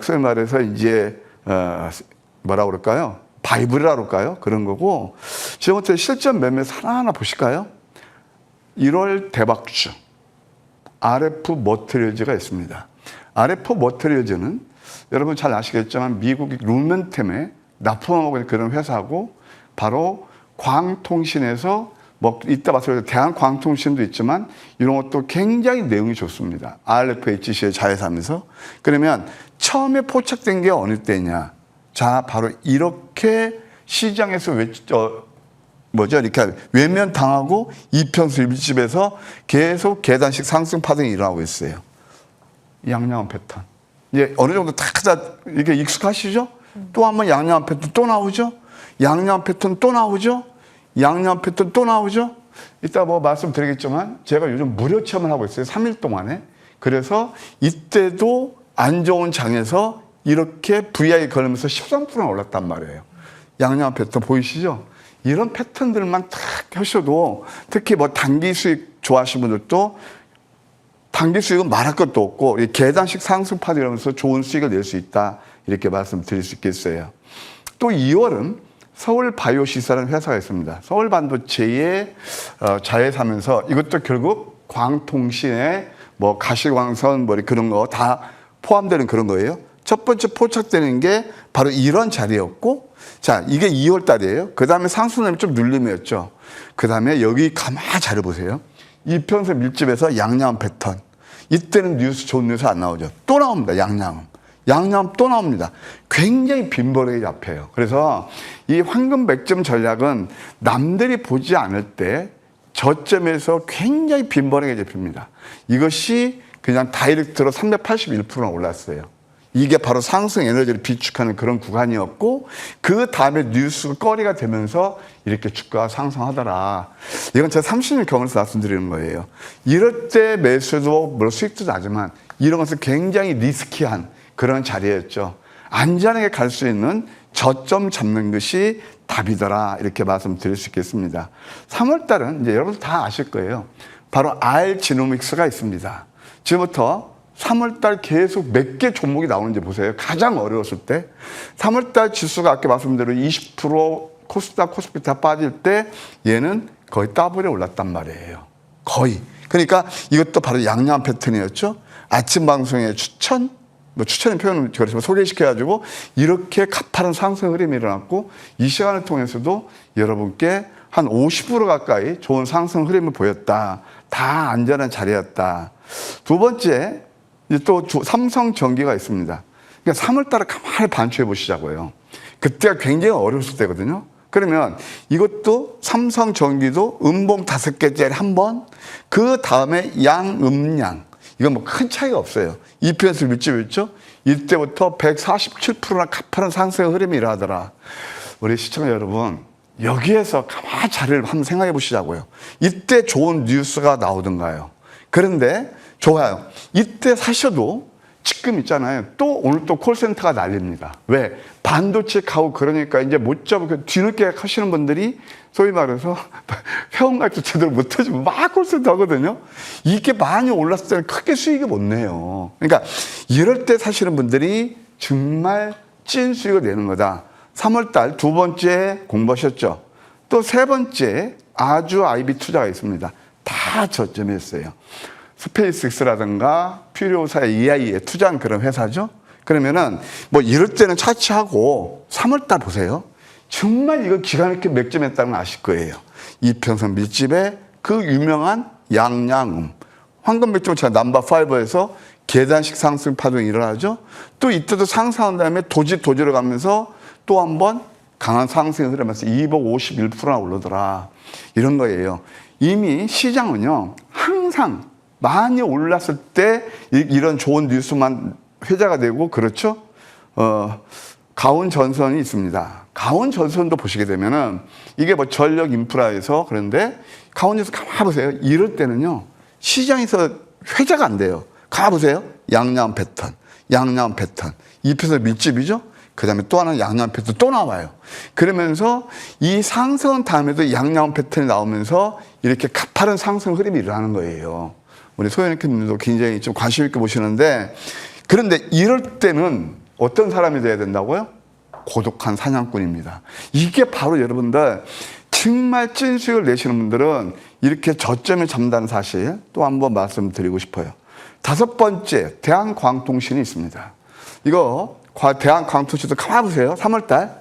Speaker 4: 소위 말해서 이제 뭐라고 그럴까요? 바이블이라고 할까요? 그런 거고, 지금부터 실전 매매 하나하나 보실까요? 1월 대박주 RF 머티리얼즈가 있습니다. RF 머티리얼즈는 여러분 잘 아시겠지만 미국의 루멘템에 납품하고 있는 그런 회사고, 바로 광통신에서 뭐 이따 봤을 때 대한광통신도 있지만 이런 것도 굉장히 내용이 좋습니다. RFHC의 자회사면서. 그러면 처음에 포착된 게 어느 때냐? 자, 바로 이렇게 시장에서 이렇게 외면당하고 이평수 일집에서 계속 계단식 상승 파동이 일어나고 있어요. 양양한 패턴. 이제 어느 정도 다 이게 익숙하시죠? 또 한번 양양한 패턴 또 나오죠? 양양 패턴 또 나오죠? 양양 패턴 또 나오죠? 이따 뭐 말씀드리겠지만 제가 요즘 무료 체험을 하고 있어요. 3일 동안에. 그래서 이때도 안 좋은 장에서 이렇게 VI 걸으면서 13%나 올랐단 말이에요. 양양 패턴 보이시죠? 이런 패턴들만 딱 하셔도 특히 뭐 단기 수익 좋아하시는 분들도 단기 수익은 말할 것도 없고 계단식 상승파도 이러면서 좋은 수익을 낼 수 있다. 이렇게 말씀드릴 수 있겠어요. 또 2월은 서울바이오시스라는 회사가 있습니다. 서울반도체의 자회사면서 이것도 결국 광통신의 뭐 가시광선 뭐 그런 거 다 포함되는 그런 거예요. 첫 번째 포착되는 게 바로 이런 자리였고, 자, 이게 2월 달이에요. 그 다음에 상승률이 좀 눌림이었죠. 그 다음에 여기 가만히 잘 보세요. 이평선 밀집에서 양양 패턴. 이때는 뉴스, 좋은 뉴스 안 나오죠. 또 나옵니다. 양양 또 나옵니다. 굉장히 빈번하게 잡혀요. 그래서 이 황금 100점 전략은 남들이 보지 않을 때 저점에서 굉장히 빈번하게 잡힙니다. 이것이 그냥 다이렉트로 381%나 올랐어요. 이게 바로 상승 에너지를 비축하는 그런 구간이었고, 그 다음에 뉴스가 거리가 되면서 이렇게 주가가 상승하더라. 이건 제가 30년 경험에서 말씀드리는 거예요. 이럴 때 매수도 물론 수익도 나지만 이런 것은 굉장히 리스키한 그런 자리였죠. 안전하게 갈 수 있는 저점 잡는 것이 답이더라. 이렇게 말씀드릴 수 있겠습니다. 3월 달은 이제 여러분 다 아실 거예요. 바로 R지노믹스가 있습니다. 지금부터 3월달 계속 몇 개 종목이 나오는지 보세요. 가장 어려웠을 때 3월달 지수가 아까 말씀드린 20% 코스닥 코스피 다 빠질 때 얘는 거의 더블에 올랐단 말이에요. 거의. 그러니까 이것도 바로 양양 패턴이었죠. 아침 방송에 추천, 뭐 추천의 표현은 그렇지만 소개시켜가지고 이렇게 가파른 상승 흐름이 일어났고, 이 시간을 통해서도 여러분께 한 50% 가까이 좋은 상승 흐름을 보였다. 다 안전한 자리였다. 두 번째, 또 삼성전기가 있습니다. 그러니까 3월 달에 가만히 반추해 보시자고요. 그때가 굉장히 어려웠을 때거든요. 그러면 이것도 삼성전기도 음봉 5개짜리 한 번, 그 다음에 양음양. 이건 뭐 큰 차이가 없어요. EPS 밀집이었죠. 이때부터 147%나 가파른 상승 흐름이 일어나더라. 우리 시청자 여러분, 여기에서 가만히 자리를 한번 생각해 보시자고요. 이때 좋은 뉴스가 나오던가요. 그런데 좋아요. 이때 사셔도 지금 있잖아요. 또 오늘 또 콜센터가 날립니다. 왜? 반도체 가고 그러니까 이제 못 잡고 뒤늦게 하시는 분들이 소위 말해서 회원가입도 제대로 못 해주면 막 콜센터 하거든요. 이게 많이 올랐을 때는 크게 수익을 못 내요. 그러니까 이럴 때 사시는 분들이 정말 찐 수익을 내는 거다. 3월달 두 번째 공부하셨죠. 또 세 번째 아주 IB 투자가 있습니다. 다 저점이었어요. 스페이스X라든가 퓨리오사의 EI에 투자한 그런 회사죠. 그러면은 뭐 이럴 때는 차치하고 3월달 보세요. 정말 이거 기가 막히게 맥점했다는 걸 아실 거예요. 이평선 밀집에 그 유명한 양양음. 황금 맥점 제가 넘버 5에서 계단식 상승 파동이 일어나죠. 또 이때도 상승한 다음에 도지로 가면서 또 한 번 강한 상승이 흐르면서 251%나 오르더라. 이런 거예요. 이미 시장은요, 항상 많이 올랐을 때 이런 좋은 뉴스만 회자가 되고, 그렇죠? 가온 전선이 있습니다. 가온 전선도 보시게 되면은 이게 뭐 전력 인프라에서, 그런데 가온에서 가만 보세요. 이럴 때는요, 시장에서 회자가 안 돼요. 가보세요. 양양 패턴. 이편에서 밀집이죠? 그 다음에 또 하나는 양양 패턴 또 나와요. 그러면서 이 상승은 다음에도 양양 패턴이 나오면서 이렇게 가파른 상승 흐름이 일어나는 거예요. 우리 소연님도 굉장히 좀 관심 있게 보시는데, 그런데 이럴 때는 어떤 사람이 돼야 된다고요? 고독한 사냥꾼입니다. 이게 바로 여러분들 정말 찐 수익을 내시는 분들은 이렇게 저점을 잡는다는 사실 또 한번 말씀드리고 싶어요. 다섯 번째, 대한광통신이 있습니다. 이거 대한광통신도 가만 보세요. 3월달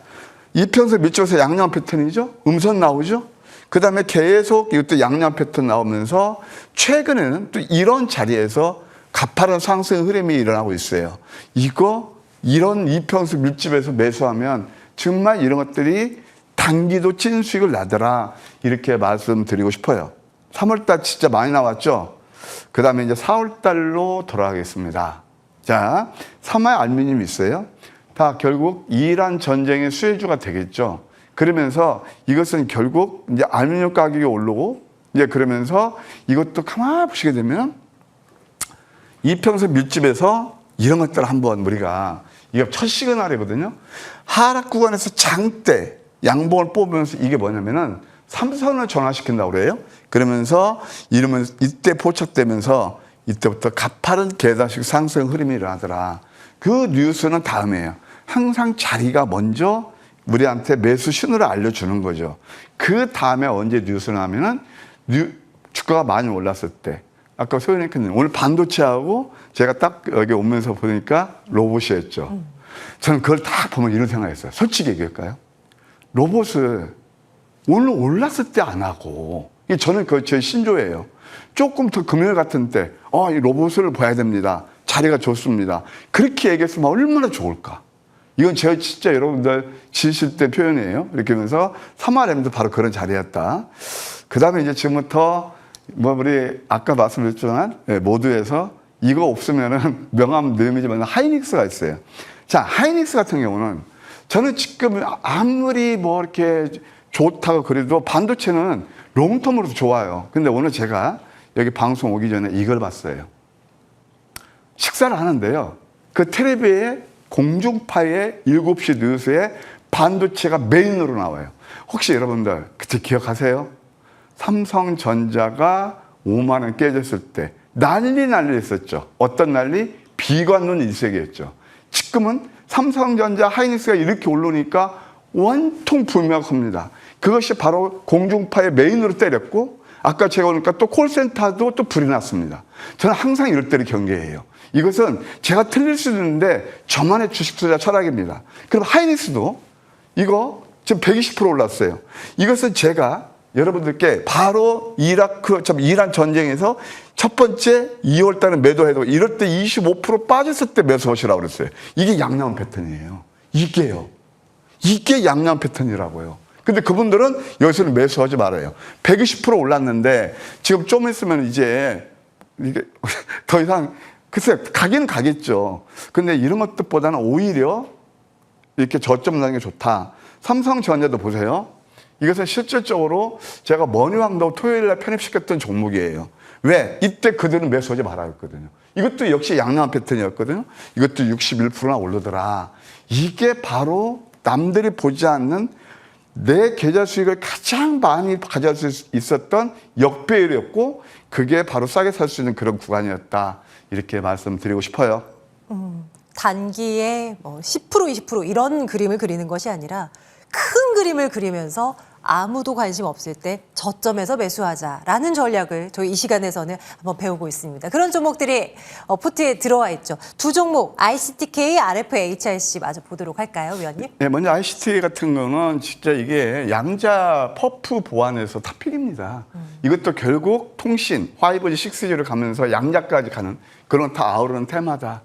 Speaker 4: 이평선 밀집에서 양양 패턴이죠. 음선 나오죠. 그 다음에 계속 이것도 양양 패턴 나오면서 최근에는 또 이런 자리에서 가파른 상승 흐름이 일어나고 있어요. 이런 이평선 밀집에서 매수하면 정말 이런 것들이 단기도 찐 수익을 나더라. 이렇게 말씀드리고 싶어요. 3월달 진짜 많이 나왔죠. 그 다음에 이제 4월달로 돌아가겠습니다. 자, 삼화 알루미늄이 있어요. 다 결국 이란 전쟁의 수혜주가 되겠죠. 그러면서 이것은 결국 이제 알루미늄 가격이 오르고, 이제 그러면서 이것도 가만히 보시게 되면 이평선 밀집에서 이런 것들을 한번 우리가, 이게 첫 시그널이거든요. 하락 구간에서 장대 양봉을 뽑으면서 이게 뭐냐면은 삼선을 전환시킨다고 그래요. 그러면서 이러면 이때 포착되면서 이때부터 가파른 계단식 상승 흐름이 일어나더라. 그 뉴스는 다음이에요. 항상 자리가 먼저 우리한테 매수 신호를 알려주는 거죠. 그 다음에 언제 뉴스를 하면은 주가가 많이 올랐을 때. 아까 소연이님 오늘 반도체하고 제가 딱 여기 오면서 보니까 로봇이었죠. 저는 그걸 다 보면 이런 생각했어요. 솔직히 얘기할까요? 로봇을 오늘 올랐을 때 안 하고, 저는 그거 제 신조예요. 조금 더 금요일 같은 때, 이 로봇을 봐야 됩니다. 자리가 좋습니다. 그렇게 얘기했으면 얼마나 좋을까. 이건 제가 진짜 여러분들 지실 때 표현이에요. 이렇게 하면서 3RM도 바로 그런 자리였다. 그 다음에 이제 지금부터 우리 아까 말씀드렸지만 모두에서 이거 없으면은 명함 내음이지만 하이닉스가 있어요. 자, 하이닉스 같은 경우는 저는 지금 아무리 뭐 이렇게 좋다고 그래도 반도체는 롱텀으로도 좋아요. 근데 오늘 제가 여기 방송 오기 전에 이걸 봤어요. 식사를 하는데요. 그 텔레비에 공중파의 7시 뉴스에 반도체가 메인으로 나와요. 혹시 여러분들 그때 기억하세요? 삼성전자가 5만 원 깨졌을 때 난리 했었죠. 어떤 난리? 비관론 일색이었죠. 지금은 삼성전자 하이닉스가 이렇게 오르니까 원통 불명합니다. 그것이 바로 공중파의 메인으로 때렸고 아까 제가 오니까 또 콜센터도 또 불이 났습니다. 저는 항상 이럴 때를 경계해요. 이것은 제가 틀릴 수도 있는데 저만의 주식 투자 철학입니다. 그럼 하이닉스도 이거 지금 120% 올랐어요. 이것은 제가 여러분들께 바로 이란 전쟁에서 첫 번째 2월 달에 매도해도 이럴 때 25% 빠졌을 때 매수하시라고 그랬어요. 이게 양념 패턴이에요. 이게 양념 패턴이라고요. 근데 그분들은 여기서는 매수하지 말아요. 120% 올랐는데 지금 좀 있으면 이제 이게 더 이상 글쎄 가기는 가겠죠. 근데 이런 것들보다는 오히려 이렇게 저점 나는 게 좋다. 삼성전자도 보세요. 이것은 실질적으로 제가 머니왕도 토요일날 편입시켰던 종목이에요. 왜? 이때 그들은 매수하지 말아야 했거든요. 이것도 역시 양남 패턴이었거든요. 이것도 61%나 오르더라. 이게 바로 남들이 보지 않는 내 계좌 수익을 가장 많이 가져갈 수 있었던 역배율이었고 그게 바로 싸게 살 수 있는 그런 구간이었다. 이렇게 말씀드리고 싶어요.
Speaker 1: 단기에 뭐 10%, 20% 이런 그림을 그리는 것이 아니라 큰 그림을 그리면서 아무도 관심 없을 때 저점에서 매수하자라는 전략을 저희 이 시간에서는 한번 배우고 있습니다. 그런 종목들이 포트에 들어와 있죠. 두 종목 ICTK, RFHIC 마저 보도록 할까요, 위원님?
Speaker 4: 네, 먼저 ICT 같은 거는 진짜 이게 양자 퍼프 보안에서 탑픽입니다. 이것도 결국 통신, 5G, 6G를 가면서 양자까지 가는 그런 다 아우르는 테마다.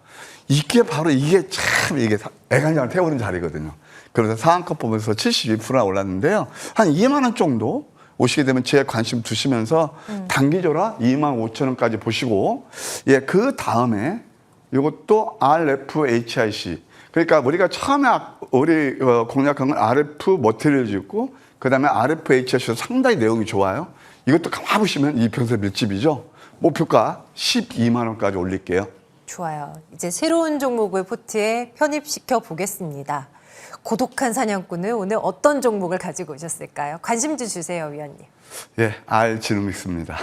Speaker 4: 이게 바로 이게 참 이게 애간장을 태우는 자리거든요. 그래서 상한가 보면서 72%나 올랐는데요. 한 2만 원 정도 오시게 되면 제 관심 두시면서 단기조라 2만 5천 원까지 보시고 그 다음에 이것도 RFHIC. 그러니까 우리가 처음에 우리 공략한 건 RF 머티리얼즈 있고 그다음에 RFHIC도 상당히 내용이 좋아요. 이것도 가만 보시면 이평선 밀집이죠. 목표가 12만 원까지 올릴게요.
Speaker 1: 좋아요. 이제 새로운 종목을 포트에 편입시켜 보겠습니다. 고독한 사냥꾼은 오늘 어떤 종목을 가지고 오셨을까요? 관심 좀 주세요, 위원님.
Speaker 4: 예, 알지노믹스입니다.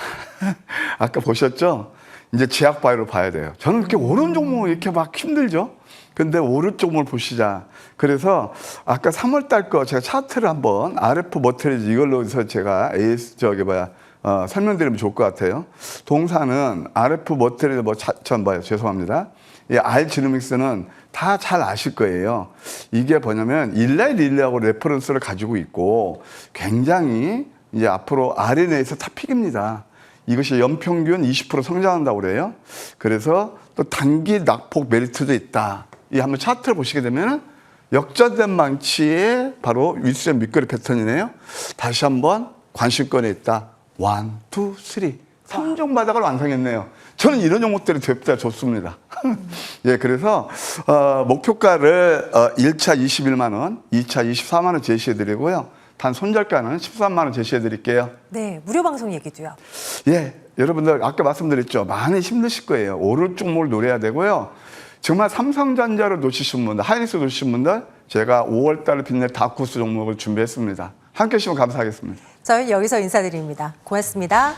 Speaker 4: 아까 보셨죠? 이제 제약바이오로 봐야 돼요. 저는 그렇게 오른 종목 이렇게 막 힘들죠? 근데 오른 종목을 보시자. 그래서 아까 3월 달 거 제가 차트를 한번 RF 머티리얼즈 이걸로 해서 제가 설명드리면 좋을 것 같아요. 동사는 RF 머티리얼 죄송합니다. 이 알지노믹스는 다 잘 아실 거예요. 이게 뭐냐면 일라이 릴레이하고 레퍼런스를 가지고 있고 굉장히 이제 앞으로 RNA에서 탑픽입니다. 이것이 연평균 20% 성장한다고 그래요. 그래서 또 단기 낙폭 메리트도 있다. 이 한번 차트를 보시게 되면 역전된 망치의 바로 윗선 밑거리 패턴이네요. 다시 한번 관심권에 있다. 1, 2, 3. 3종 바닥을 완성했네요. 저는 이런 종목들이 되게 좋습니다. 예, 그래서 목표가를 1차 21만 원, 2차 24만 원 제시해 드리고요. 단 손절가는 13만 원 제시해 드릴게요.
Speaker 1: 네, 무료 방송 얘기도요.
Speaker 4: 예, 여러분들 아까 말씀드렸죠. 많이 힘드실 거예요. 오를 종목을 노려야 되고요. 정말 삼성전자를 놓치신 분들, 하이닉스 놓치신 분들 제가 5월 달에 빛낼 다크호스 종목을 준비했습니다. 함께 해주시면 감사하겠습니다.
Speaker 1: 저희 여기서 인사드립니다. 고맙습니다.